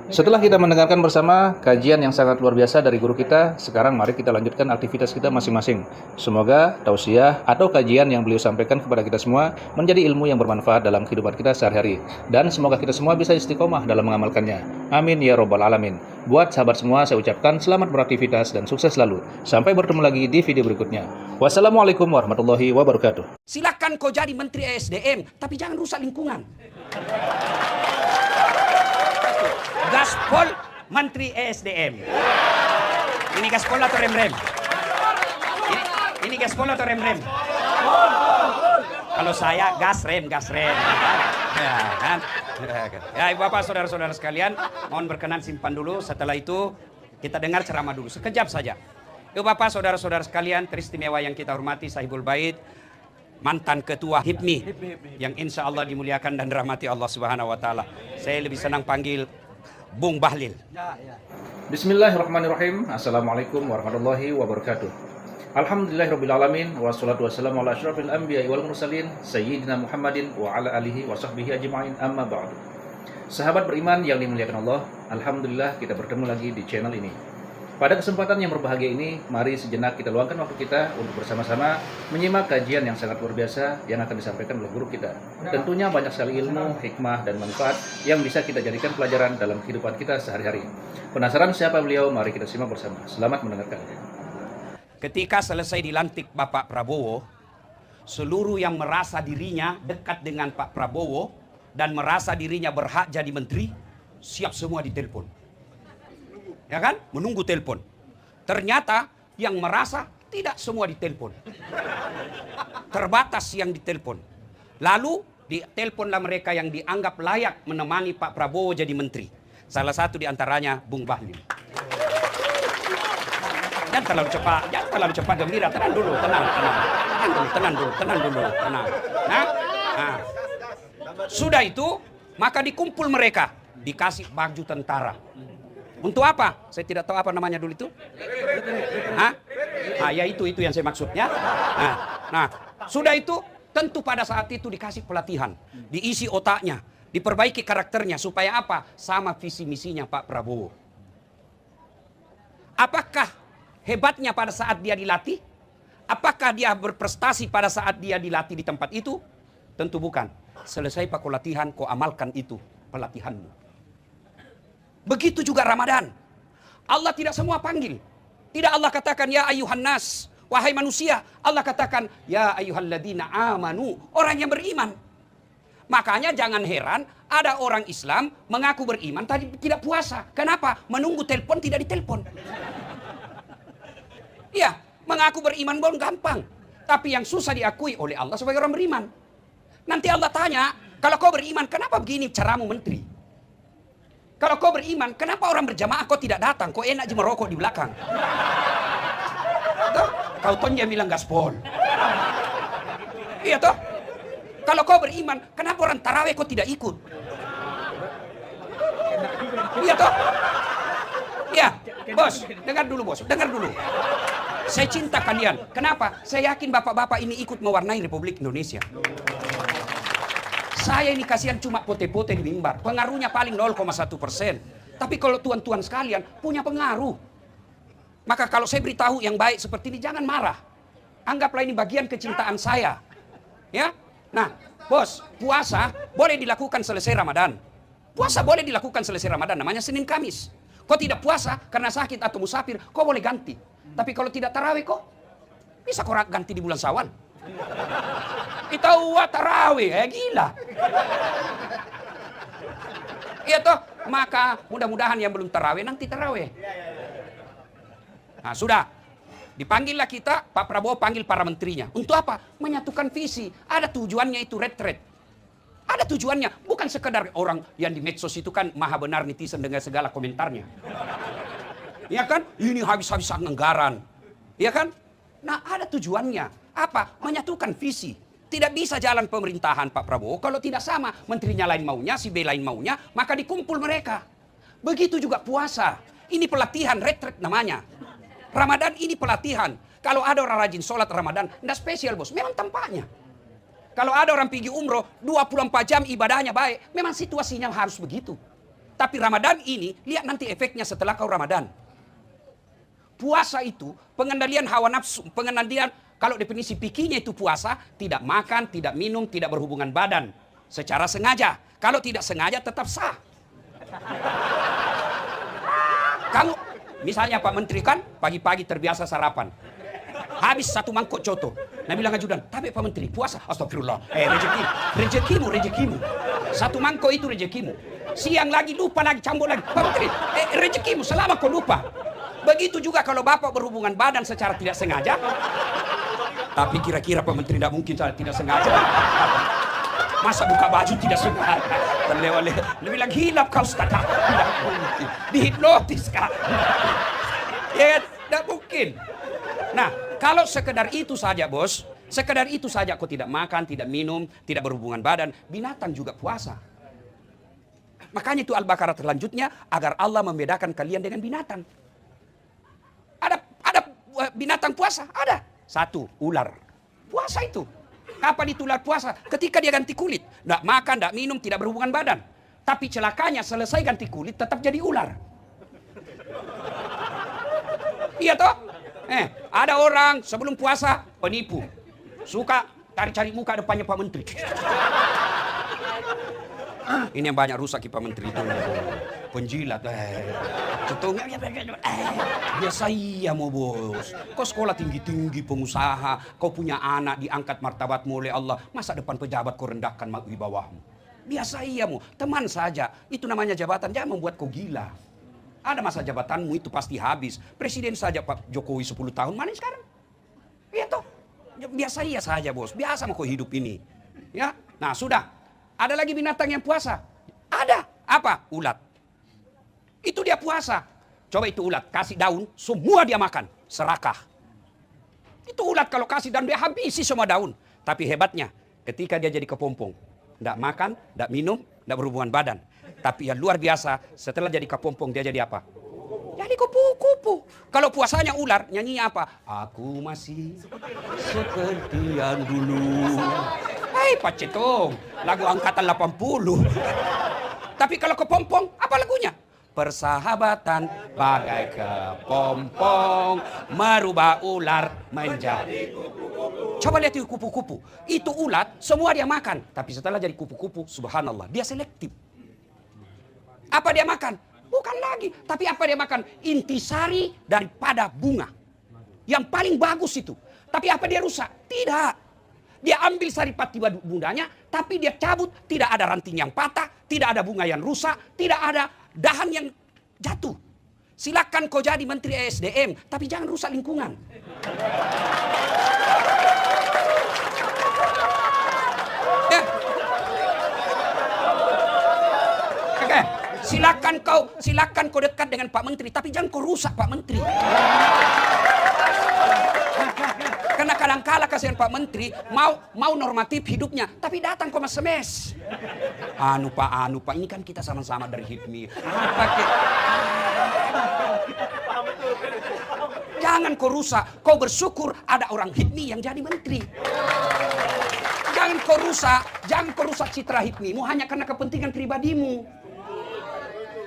Setelah kita mendengarkan bersama kajian yang sangat luar biasa dari guru kita, sekarang mari kita lanjutkan aktivitas kita masing-masing. Semoga tausiah atau kajian yang beliau sampaikan kepada kita semua menjadi ilmu yang bermanfaat dalam kehidupan kita sehari-hari. Dan semoga kita semua bisa istiqomah dalam mengamalkannya. Amin ya rabbal alamin. Buat sahabat semua saya ucapkan selamat beraktivitas dan sukses selalu. Sampai bertemu lagi di video berikutnya. Wassalamualaikum warahmatullahi wabarakatuh. Silakan kau jadi Menteri ESDM, tapi jangan rusak lingkungan. Gaspol Menteri ESDM. Ini gaspol atau rem-rem? Ini gaspol atau rem-rem? Kalau saya gas rem. Ya, kan? Ya, Bapak saudara-saudara sekalian, mohon berkenan simpan dulu. Setelah itu kita dengar ceramah dulu sekejap saja. Bapak saudara-saudara sekalian, teristimewa yang kita hormati Sahibul Bait, mantan ketua HIPMI yang insya Allah dimuliakan dan dirahmati Allah Subhanahu wa taala. Saya lebih senang panggil Bung Bahlil. Bismillahirrahmanirrahim. Assalamualaikum warahmatullahi wabarakatuh. Alhamdulillahirrabbilalamin. Wassalatu wassalamu ala asyrafil anbiya'i wal mursalin Sayyidina Muhammadin wa ala alihi wa sahbihi ajma'in, amma ba'du. Sahabat beriman yang dimuliakan Allah, Alhamdulillah kita bertemu lagi di channel ini. Pada kesempatan yang berbahagia ini, mari sejenak kita luangkan waktu kita untuk bersama-sama menyimak kajian yang sangat luar biasa yang akan disampaikan oleh guru kita. Tentunya banyak sekali ilmu, hikmah, dan manfaat yang bisa kita jadikan pelajaran dalam kehidupan kita sehari-hari. Penasaran siapa beliau? Mari kita simak bersama. Selamat mendengarkan. Ketika selesai dilantik Bapak Prabowo, seluruh yang merasa dirinya dekat dengan Pak Prabowo dan merasa dirinya berhak jadi menteri, siap semua ditelepon. Ya kan? Menunggu telepon. Ternyata yang merasa tidak semua ditelepon. Terbatas yang ditelepon. Lalu diteleponlah mereka yang dianggap layak menemani Pak Prabowo jadi menteri. Salah satu diantaranya Bung Bahlil. Jangan terlalu cepat gembira. Tenang dulu. Nah, sudah itu maka dikumpul mereka, dikasih baju tentara. Untuk apa? Saya tidak tahu apa namanya dulu itu. Ya itu yang saya maksudnya. Nah, sudah itu tentu pada saat itu dikasih pelatihan, diisi otaknya, Diperbaiki karakternya supaya apa? Sama visi misinya Pak Prabowo. Apakah hebatnya pada saat dia dilatih? Apakah dia berprestasi pada saat dia dilatih di tempat itu? Tentu bukan. Selesai Pak latihan, kau amalkan itu pelatihanmu. Begitu juga Ramadan. Allah tidak semua panggil. Tidak Allah katakan ya ayuhan nas, wahai manusia. Allah katakan ya ayyuhalladzina amanu, orang yang beriman. Makanya jangan heran ada orang Islam mengaku beriman tapi tidak puasa. Kenapa? Menunggu telepon tidak ditelepon. Iya, mengaku beriman pun gampang. Tapi yang susah diakui oleh Allah sebagai orang beriman. Nanti Allah tanya, kalau kau beriman kenapa begini caramu menteri? Kalau kau beriman kenapa orang berjamaah kau tidak datang? Kau enak aja merokok di belakang. Tuh, kau tonja bilang gaspol. Iya toh? Kalau kau beriman, kenapa orang taraweh kau tidak ikut? Iya toh? Iya, bos, dengar dulu bos, dengar dulu. Saya cinta kalian. Kenapa? Saya yakin bapak-bapak ini ikut mewarnai Republik Indonesia. Saya ini kasihan cuma pote-pote di mimbar. Pengaruhnya paling 0,1%. Tapi kalau tuan-tuan sekalian punya pengaruh. Maka kalau saya beritahu yang baik seperti ini, jangan marah. Anggaplah ini bagian kecintaan saya. Ya? Nah, bos, puasa boleh dilakukan selesai Ramadan. Puasa boleh dilakukan selesai Ramadan, namanya Senin Kamis. Kau tidak puasa karena sakit atau musafir, kau boleh ganti. Tapi kalau tidak tarawih kok, bisa kau ganti di bulan Syawal. Kita tarawih, gila. Iya toh, maka mudah-mudahan yang belum tarawih nanti tarawih. Nah sudah, dipanggillah kita, Pak Prabowo panggil para menterinya. Untuk apa? Menyatukan visi. Ada tujuannya itu retret. Ada tujuannya, bukan sekedar orang yang di medsos itu kan maha benar netizen dengan segala komentarnya. Ya kan? Ini habis-habisan anggaran. Ya kan? Nah ada tujuannya. Apa? Menyatukan visi. Tidak bisa jalan pemerintahan Pak Prabowo kalau tidak sama. Menterinya lain maunya, si B lain maunya, maka dikumpul mereka. Begitu juga puasa. Ini pelatihan, retret namanya. Ramadan ini pelatihan. Kalau ada orang rajin sholat Ramadan, tidak spesial bos, memang tampaknya. Kalau ada orang pergi umroh, 24 jam ibadahnya baik, memang situasinya harus begitu. Tapi Ramadan ini, lihat nanti efeknya setelah kau Ramadan. Puasa itu, pengendalian hawa nafsu, pengendalian, kalau definisi pikirnya itu puasa, tidak makan, tidak minum, tidak berhubungan badan. Secara sengaja. Kalau tidak sengaja tetap sah. Kamu, misalnya Pak Menteri kan, pagi-pagi terbiasa sarapan. Habis satu mangkok coto. Nah bilang ajudan, tapi Pak Menteri puasa. Astagfirullah. Rezekimu. Satu mangkok itu rezekimu. Siang lagi lupa lagi, campur lagi. Pak Menteri, rezekimu selama kau lupa. Begitu juga kalau Bapak berhubungan badan secara tidak sengaja. Tapi kira-kira Pak Menteri tidak mungkin tidak sengaja. Masa buka baju tidak sengaja. Oleh lebih lagi hilap kau Ustaz. Tidak mungkin. Dihipnotis kah? Ya, tidak mungkin. Nah, kalau sekedar itu saja bos, sekedar itu saja kau tidak makan, tidak minum, tidak berhubungan badan, binatang juga puasa. Makanya itu Al-Baqarah terlanjutnya, agar Allah membedakan kalian dengan binatang. Ada binatang puasa? Ada. Satu, ular. Puasa itu. Kapan itu ular puasa? Ketika dia ganti kulit. Tidak makan, tidak minum, tidak berhubungan badan. Tapi celakanya selesai ganti kulit tetap jadi ular. Iya toh? Ada orang sebelum puasa penipu. Suka cari-cari muka depannya Pak Menteri. Ini yang banyak rusak Pak Menteri itu. Penjilat. Biasa iya mau bos. Kau sekolah tinggi-tinggi pengusaha. Kau punya anak diangkat martabatmu oleh Allah. Masa depan pejabat kau rendahkan di bawahmu. Biasa iya mau. Teman saja. Itu namanya jabatan. Jangan membuat kau gila. Ada masa jabatanmu itu pasti habis. Presiden saja Pak Jokowi 10 tahun. Mana sekarang? Iya toh. Biasa iya saja bos. Biasa mau kau hidup ini. Ya. Nah sudah. Ada lagi binatang yang puasa? Ada. Apa? Ulat. Itu dia puasa. Coba itu ulat. Kasih daun. Semua dia makan. Serakah. Itu ulat kalau kasih daun dia habisi semua daun. Tapi hebatnya. Ketika dia jadi kepompong. Tidak makan. Tidak minum. Tidak berhubungan badan. Tapi yang luar biasa. Setelah jadi kepompong dia jadi apa? Jadi kupu-kupu. Kalau puasanya ular. Nyanyinya apa? Aku masih seperti yang dulu. Hai Pak Cetong, lagu angkatan 80. Tapi kalau kepompong, apa lagunya? Persahabatan bagai kepompong, merubah ular menjadi kupu-kupu. Coba lihat itu kupu-kupu. Itu ulat, semua dia makan. Tapi setelah jadi kupu-kupu, subhanallah, dia selektif. Apa dia makan? Bukan lagi. Tapi apa dia makan? Intisari daripada bunga. Yang paling bagus itu. Tapi apa dia rusak? Tidak. Dia ambil saripati bundanya, tapi dia cabut. Tidak ada ranting yang patah, tidak ada bunga yang rusak, tidak ada dahan yang jatuh. Silakan kau jadi Menteri ESDM, tapi jangan rusak lingkungan. Ya. Oke. Silakan kau dekat dengan Pak Menteri, tapi jangan kau rusak Pak Menteri. Karena kadang-kala kasihan Pak Menteri mau normatif hidupnya, tapi datang kok mes-mes. Anu Pak, ini kan kita sama-sama dari HIPMI. Jangan kau rusak, kau bersyukur ada orang HIPMI yang jadi menteri. Jangan kau rusak citra HIPMI-mu hanya karena kepentingan pribadimu.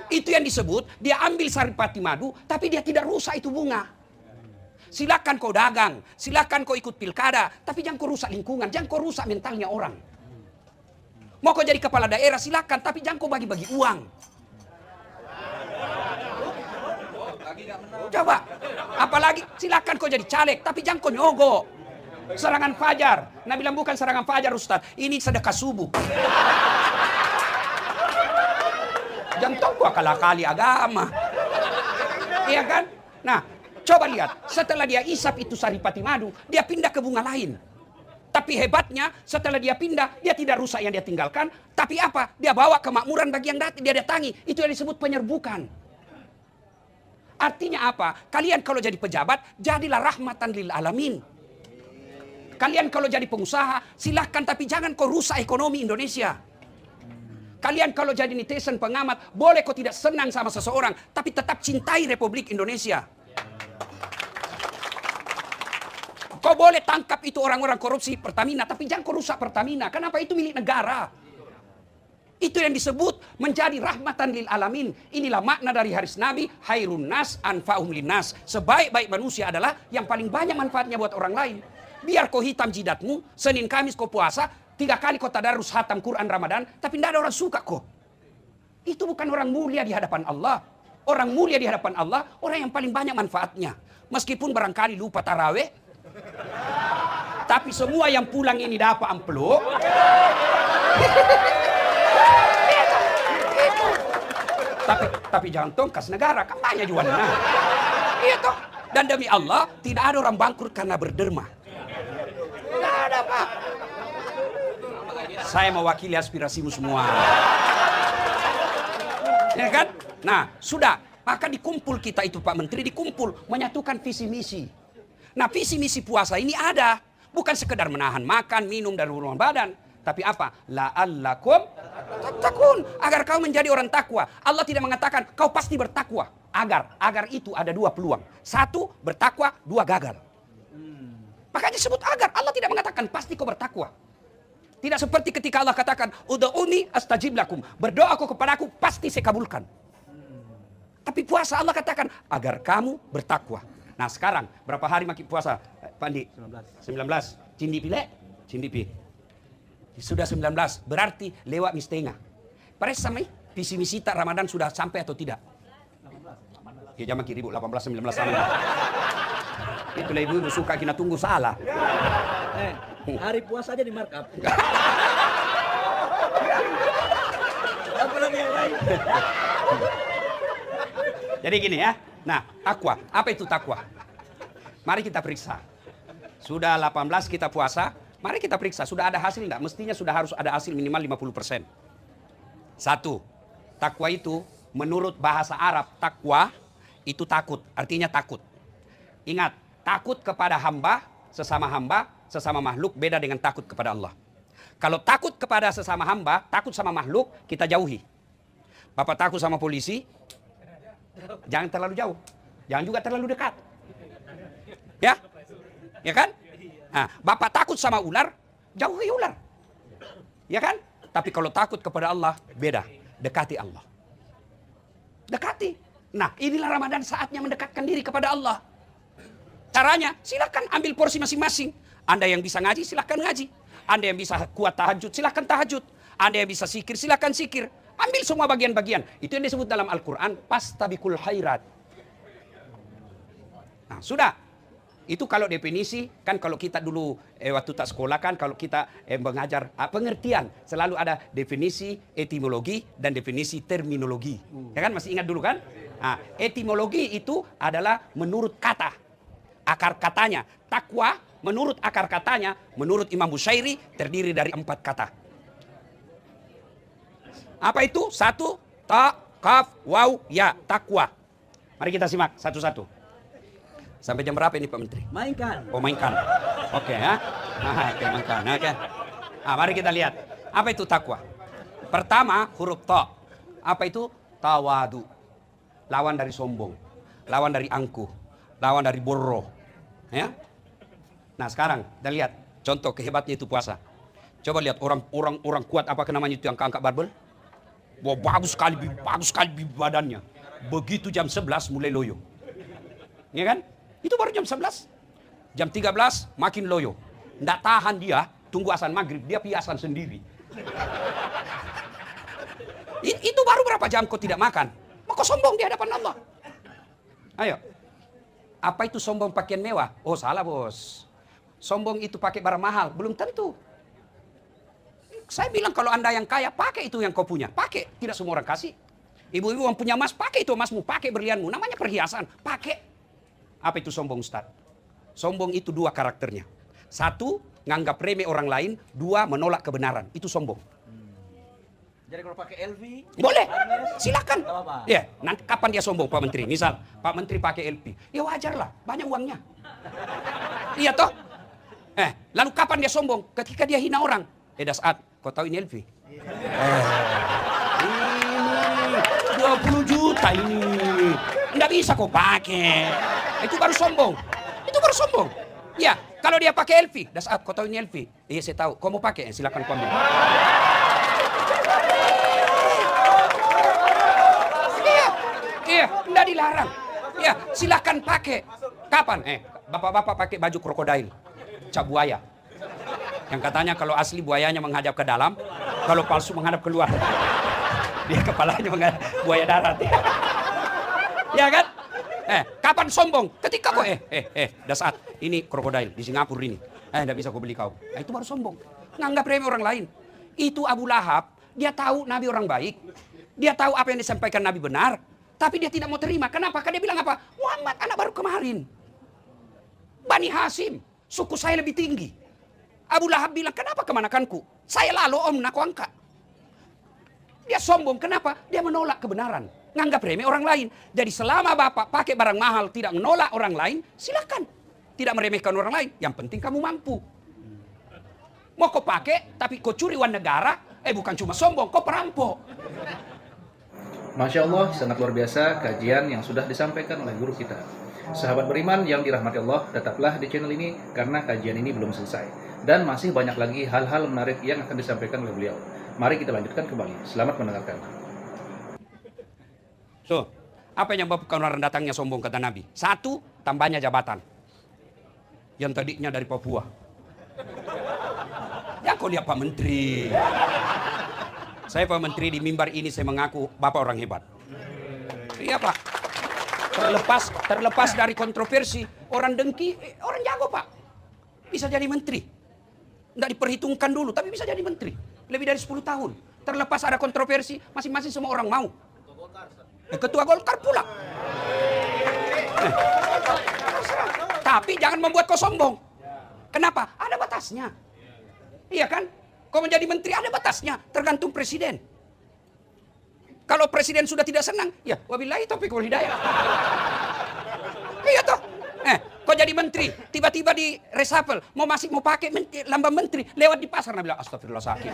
Itu yang disebut dia ambil saripati madu, tapi dia tidak rusak itu bunga. Silakan kau dagang, silakan kau ikut pilkada, tapi jangan kau rusak lingkungan, jangan kau rusak mentalnya orang. Mau kau jadi kepala daerah silakan, tapi jangan kau bagi-bagi uang. Coba, apalagi silakan kau jadi caleg, tapi jangan kau nyogok. Serangan fajar, Nabi bilang bukan serangan fajar Ustaz, ini sedekah subuh. Jangan kau akal-akali agama. Iya kan? Nah, coba lihat, setelah dia isap itu saripati madu, dia pindah ke bunga lain. Tapi hebatnya, setelah dia pindah, dia tidak rusak yang dia tinggalkan. Tapi apa? Dia bawa kemakmuran bagi yang dia datangi. Itu yang disebut penyerbukan. Artinya apa? Kalian kalau jadi pejabat, jadilah rahmatan lil alamin. Kalian kalau jadi pengusaha, silahkan tapi jangan kau rusak ekonomi Indonesia. Kalian kalau jadi netizen pengamat, boleh kau tidak senang sama seseorang, tapi tetap cintai Republik Indonesia. Kau boleh tangkap itu orang-orang korupsi Pertamina, tapi jangan kau rusak Pertamina. Kenapa? Itu milik negara. Itu yang disebut menjadi rahmatan lil alamin. Inilah makna dari hadis Nabi, hairun nas anfa'um linnas. Sebaik-baik manusia adalah yang paling banyak manfaatnya buat orang lain. Biar kau hitam jidatmu, Senin Kamis kau puasa, 3 kali kau tadarus hatam Quran Ramadan, tapi tidak ada orang suka kau. Itu bukan orang mulia di hadapan Allah. Orang mulia di hadapan Allah, orang yang paling banyak manfaatnya. Meskipun barangkali lupa tarawih, tapi semua yang pulang ini dapat amplop. Tapi jangan tongkas negara, kan banyak jualnya. Iya toh. Dan demi Allah, tidak ada orang bangkrut karena berderma. Tidak ada, Pak. Saya mewakili aspirasimu semua. Ya kan? Nah, sudah. Maka dikumpul kita itu Pak Menteri, dikumpul. Menyatukan visi misi. Nah, visi misi puasa ini ada. Bukan sekedar menahan makan, minum, dan rumah badan. Tapi apa? La'allakum tattaqun. Agar kau menjadi orang takwa. Allah tidak mengatakan kau pasti bertakwa. Agar itu ada 2 peluang. 1, bertakwa. 2, gagal. Makanya disebut agar. Allah tidak mengatakan pasti kau bertakwa. Tidak seperti ketika Allah katakan, ud'uni astajib lakum. Berdoa kau kepadaku, pasti saya kabulkan. Tapi puasa Allah katakan, agar kamu bertakwa. Nah sekarang, berapa hari makin puasa? Pak Andi? 19. Cindipi le? Cindipi. Sudah 19, berarti lewat mistengah. Pares samai, visi misi tak Ramadan sudah sampai atau tidak? 18. Ya jangan kiri bu, 18, 19 sama. Itulah ibu suka kita tunggu salah. Hari puasa aja di markup. Apalagi yang lain. Jadi gini ya. Nah, takwa. Apa itu takwa? Mari kita periksa. Sudah 18 kita puasa. Mari kita periksa. Sudah ada hasil enggak? Mestinya sudah harus ada hasil minimal 50%. 1. Takwa itu menurut bahasa Arab, takwa itu takut. Artinya takut. Ingat, takut kepada hamba, sesama makhluk beda dengan takut kepada Allah. Kalau takut kepada sesama hamba, takut sama makhluk, kita jauhi. Bapak takut sama polisi, jangan terlalu jauh. Jangan juga terlalu dekat. Ya? Ya kan? Nah, Bapak takut sama ular, jauhi ular. Ya kan? Tapi kalau takut kepada Allah, beda. Dekati Allah. Dekati. Nah, inilah Ramadan saatnya mendekatkan diri kepada Allah. Caranya, silakan ambil porsi masing-masing. Anda yang bisa ngaji, silakan ngaji. Anda yang bisa kuat tahajud, silakan tahajud. Anda yang bisa sikir, silakan sikir. Ambil semua bagian-bagian. Itu yang disebut dalam Al-Quran, pastabikul khairat. Nah, sudah. Itu kalau definisi, kan kalau kita dulu waktu tak sekolah kan, kalau kita mengajar pengertian, selalu ada definisi etimologi dan definisi terminologi. Ya kan, masih ingat dulu kan? Nah, etimologi itu adalah menurut kata, akar katanya. Takwa, menurut akar katanya, menurut Imam Bushairi, terdiri dari 4 kata. Apa itu? 1, ta, kaf, waw, ya, takwa. Mari kita simak satu-satu. Sampai jam berapa ini Pak Menteri? Mainkan. Oh, mainkan. Oke ya. Oke, mainkan. Oke. Mari kita lihat. Apa itu takwa? Pertama, huruf ta. Apa itu? Tawadu. Lawan dari sombong. Lawan dari angkuh. Lawan dari borro. Ya. Nah, sekarang kita lihat contoh kehebatnya itu puasa. Coba lihat orang kuat apa namanya itu yang angkat barbel? Wah, bagus sekali badannya. Begitu jam 11 mulai loyo. Ya kan? Itu baru jam 11. Jam 13 makin loyo. Nggak tahan dia, tunggu azan maghrib, dia piasan sendiri. Itu baru berapa jam kau tidak makan? Kau sombong di hadapan Allah. Ayo. Apa itu sombong pakaian mewah? Oh, salah bos. Sombong itu pakai barang mahal. Belum tentu. Saya bilang kalau Anda yang kaya, pakai itu yang kau punya. Pakai. Tidak semua orang kasih. Ibu-ibu yang punya emas, pakai itu emasmu. Pakai berlianmu. Namanya perhiasan. Pakai. Apa itu sombong, Ustaz? Sombong itu 2 karakternya. 1, nganggap remeh orang lain. 2, menolak kebenaran. Itu sombong. Jadi kalau pakai LV? Boleh. Silakan. Gak apa-apa. Ya, nanti kapan dia sombong, Pak Menteri? Misal, Pak Menteri pakai LV. Ya wajar lah, banyak uangnya. Iya toh? Lalu kapan dia sombong? Ketika dia hina orang. Dasat, kau tahu ini LV? Ini 20 juta ini. Nggak bisa kau pakai. Itu baru sombong. Itu baru sombong. Ya, kalau dia pakai LV, Dasat, kau tahu ini LV? Iya, saya tahu. Kau mau pakai? Silakan kau ambil. Iya, nggak dilarang. Ya, silakan pakai. Kapan? Bapak-bapak pakai baju krokodil, cap buaya. Yang katanya kalau asli buayanya menghadap ke dalam, kalau palsu menghadap keluar. Dia kepalanya menghadap buaya darat. Ya kan? Kapan sombong? Ketika kau Dasat, ini krokodil di Singapura ini. Nggak bisa kau beli kau. Itu baru sombong. Nganggap remeh orang lain. Itu Abu Lahab, dia tahu Nabi orang baik. Dia tahu apa yang disampaikan Nabi benar. Tapi dia tidak mau terima. Kenapa? Karena dia bilang apa? Muhammad anak baru kemarin. Bani Hasim, suku saya lebih tinggi. Abu Lahab bilang, kenapa kemanakanku? Saya lalu om, aku angkat. Dia sombong, kenapa? Dia menolak kebenaran. Nganggap remeh orang lain. Jadi selama bapak pakai barang mahal, tidak menolak orang lain, silakan. Tidak meremehkan orang lain. Yang penting kamu mampu. Mau kau pakai, tapi kau curi uang negara, bukan cuma sombong, kau perampok. Masya Allah, sangat luar biasa kajian yang sudah disampaikan oleh guru kita. Sahabat beriman yang dirahmati Allah, tetaplah di channel ini karena kajian ini belum selesai. Dan masih banyak lagi hal-hal menarik yang akan disampaikan oleh beliau. Mari kita lanjutkan kembali. Selamat mendengarkan. So, apa yang menyebabkan orang datangnya sombong kata Nabi? 1, tambahnya jabatan. Yang tadinya dari Papua. Ya kau lihat Pak Menteri. Saya Pak Menteri di mimbar ini saya mengaku Bapak orang hebat. Iya Pak. Terlepas dari kontroversi, orang dengki, orang jago Pak. Bisa jadi menteri. Nggak diperhitungkan dulu, tapi bisa jadi menteri. Lebih dari 10 tahun. Terlepas ada kontroversi, masing-masing semua orang mau. Ketua Golkar pula. Tapi jangan membuat kau sombong. Kenapa? Ada batasnya. Iya kan? Kau menjadi menteri ada batasnya, tergantung presiden. Kalau presiden sudah tidak senang, ya wabillahi taufiq wal hidayah. Iya toh? Kau jadi menteri, tiba-tiba di reshuffle, mau pakai lambang menteri, lewat di pasar, Nabi bilang astagfirullah sakit.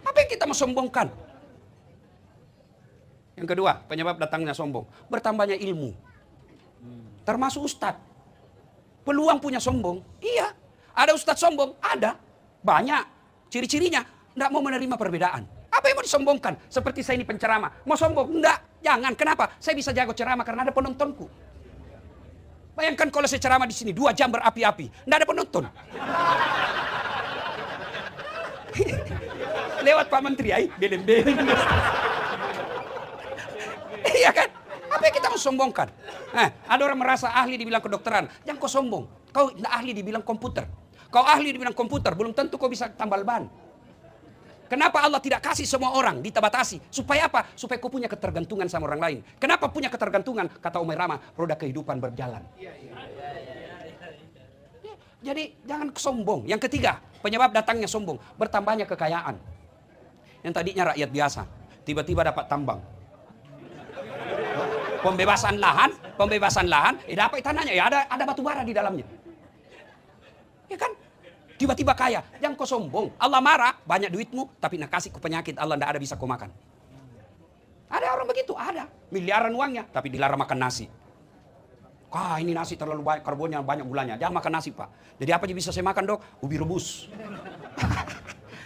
Apa yang kita mau sombongkan? Yang kedua, penyebab datangnya sombong, bertambahnya ilmu. Termasuk ustadz. Peluang punya sombong, iya. Ada ustadz sombong, ada. Banyak. Ciri-cirinya, tidak mau menerima perbedaan. Apa yang mau disombongkan? Seperti saya ini penceramah. Mau sombong? Enggak. Jangan. Kenapa? Saya bisa jago ceramah karena ada penontonku. Bayangkan kalau saya ceramah di sini 2 jam berapi-api. Tidak ada penonton. Lewat Pak Menteri, belem-belem. Iya kan? Apa yang kita mau sombongkan? Ada orang merasa ahli dibilang kedokteran. Jangan kau sombong. Kau tidak ahli dibilang komputer. Kau ahli dibilang komputer, belum tentu kau bisa tambal ban. Kenapa Allah tidak kasih semua orang ditabatasi? Supaya apa? Supaya kau punya ketergantungan sama orang lain. Kenapa punya ketergantungan? Kata Umar Rama, roda kehidupan berjalan. Jadi jangan sombong. Yang ketiga, penyebab datangnya sombong, bertambahnya kekayaan. Yang tadinya rakyat biasa, tiba-tiba dapat tambang. Pembebasan lahan, dapat tanahnya, ya ada batu bara di dalamnya. Ya kan? Tiba-tiba kaya, jangan kau sombong. Allah marah, banyak duitmu, tapi nak kasih ke penyakit, Allah tidak ada bisa kau makan. Ada orang begitu, ada. Miliaran uangnya, tapi dilarang makan nasi. Ini nasi terlalu banyak, karbonnya banyak gulanya. Jangan makan nasi, Pak. Jadi apa yang bisa saya makan, Dok? Ubi rebus.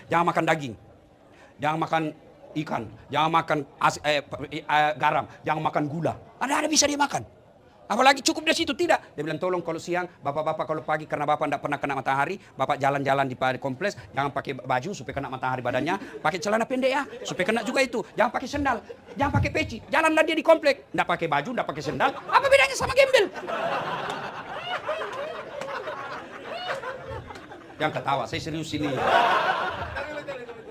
Jangan makan daging. Jangan makan ikan. Jangan makan garam. Jangan makan gula. Ada bisa dia makan. Apalagi cukup dari situ, tidak. Dia bilang, tolong kalau siang, bapak-bapak kalau pagi karena bapak tidak pernah kena matahari, bapak jalan-jalan di kompleks, jangan pakai baju supaya kena matahari badannya, pakai celana pendek ya, supaya kena juga itu. Jangan pakai sendal, jangan pakai peci, jalanlah dia di kompleks, tidak pakai baju, tidak pakai sendal. Apa bedanya sama gembel? Yang ketawa, saya serius ini.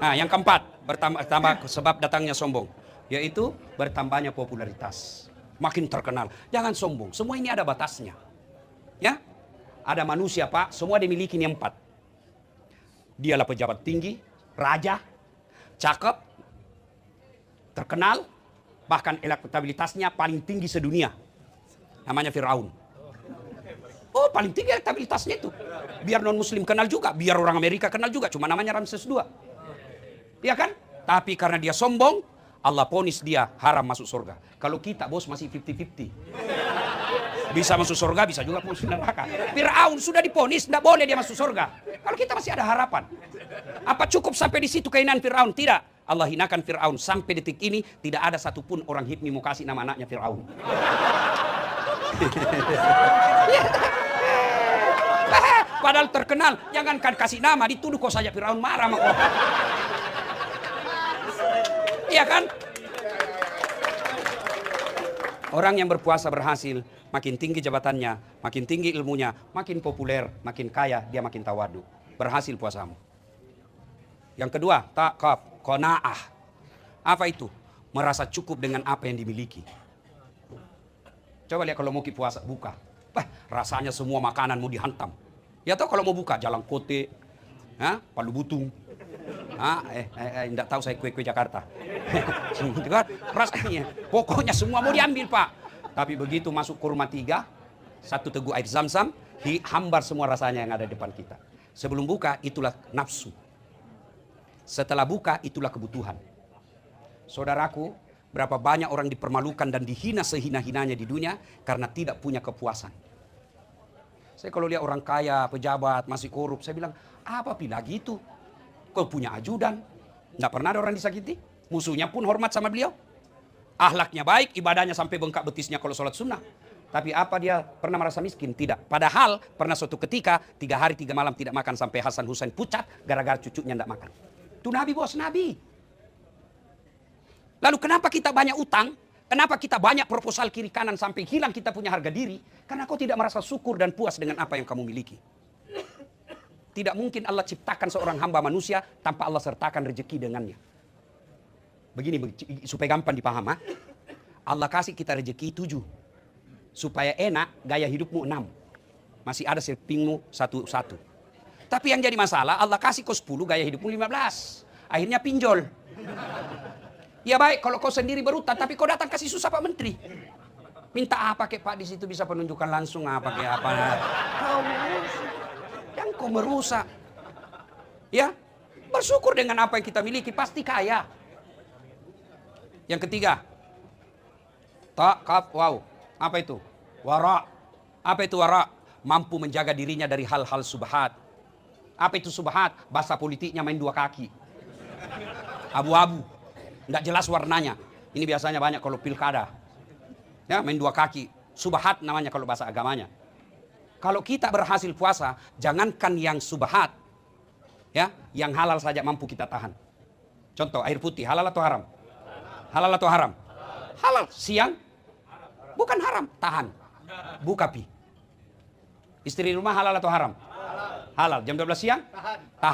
Yang keempat, bertambah sebab datangnya sombong, yaitu bertambahnya popularitas. Makin terkenal. Jangan sombong. Semua ini ada batasnya. Ya, ada manusia, Pak. Semua dimiliki ini 4. Dialah pejabat tinggi, raja, cakep, terkenal, bahkan elektabilitasnya paling tinggi sedunia. Namanya Firaun. Oh, paling tinggi elektabilitasnya itu. Biar non-muslim kenal juga, biar orang Amerika kenal juga. Cuma namanya Ramses II. Iya kan? Tapi karena dia sombong, Allah ponis dia haram masuk surga. Kalau kita, bos, masih 50-50. Bisa masuk surga, bisa juga masuk neraka. Firaun sudah diponis, tidak boleh dia masuk surga. Kalau kita masih ada harapan. Apa cukup sampai di situ keinginan Firaun? Tidak. Allah hinakan Firaun. Sampai detik ini, tidak ada satupun orang HIPMI mau kasih nama anaknya Firaun. Padahal terkenal. Jangankan kasih nama, dituduh kok saja Firaun marah sama kau. Iya kan? Orang yang berpuasa berhasil, makin tinggi jabatannya, makin tinggi ilmunya, makin populer, makin kaya, dia makin tawadu. Berhasil puasamu. Yang kedua, qanaah. Apa itu? Merasa cukup dengan apa yang dimiliki. Coba lihat kalau mau puasa, buka. Rasanya semua makanan mau dihantam. Ya tahu kalau mau buka, jalan kote, palu butung. Tidak tahu saya kue-kue Jakarta. Rasanya, pokoknya semua mau diambil, Pak. Tapi begitu masuk kurma 3, 1 teguk air zam-zam, hambar semua rasanya yang ada di depan kita. Sebelum buka, itulah nafsu. Setelah buka, itulah kebutuhan. Saudaraku, berapa banyak orang dipermalukan dan dihina sehina-hinanya di dunia karena tidak punya kepuasan. Saya kalau lihat orang kaya, pejabat, masih korup, saya bilang, apa lagi itu? Kau punya ajudan, tidak pernah ada orang disakiti. Musuhnya pun hormat sama beliau. Akhlaknya baik, ibadahnya sampai bengkak betisnya kalau sholat sunnah. Tapi apa dia pernah merasa miskin? Tidak. Padahal pernah suatu ketika 3 hari 3 malam tidak makan sampai Hasan Husain pucat gara-gara cucunya tidak makan. Itu Nabi, bos, Nabi. Lalu kenapa kita banyak utang? Kenapa kita banyak proposal kiri kanan sampai hilang kita punya harga diri? Karena kau tidak merasa syukur dan puas dengan apa yang kamu miliki. Tidak mungkin Allah ciptakan seorang hamba manusia tanpa Allah sertakan rezeki dengannya. Begini, supaya gampang dipaham. Allah kasih kita rezeki 7. Supaya enak, gaya hidupmu 6. Masih ada sepingmu 1. Tapi yang jadi masalah, Allah kasih kau 10, gaya hidupmu 15. Akhirnya pinjol. Ya baik, kalau kau sendiri berutang, tapi kau datang kasih susah Pak Menteri. Minta apa kek Pak, di situ bisa penunjukan langsung apa kek apa. Yang kau merusak. Ya, bersyukur dengan apa yang kita miliki, pasti kaya. Yang ketiga, apa itu? Wara. Apa itu wara? Mampu menjaga dirinya dari hal-hal subhat. Apa itu subhat? Bahasa politiknya main dua kaki. Abu-abu. Tidak jelas warnanya. Ini biasanya banyak kalau pilkada. Ya, main dua kaki. Subhat namanya kalau bahasa agamanya. Kalau kita berhasil puasa, jangankan yang subhat, ya, yang halal saja mampu kita tahan. Contoh, air putih, halal atau haram? Halal atau haram? Halal. Siang? Bukan haram, tahan. Buka pi. Istri rumah halal atau haram? Halal. Jam 12 siang? Tahan.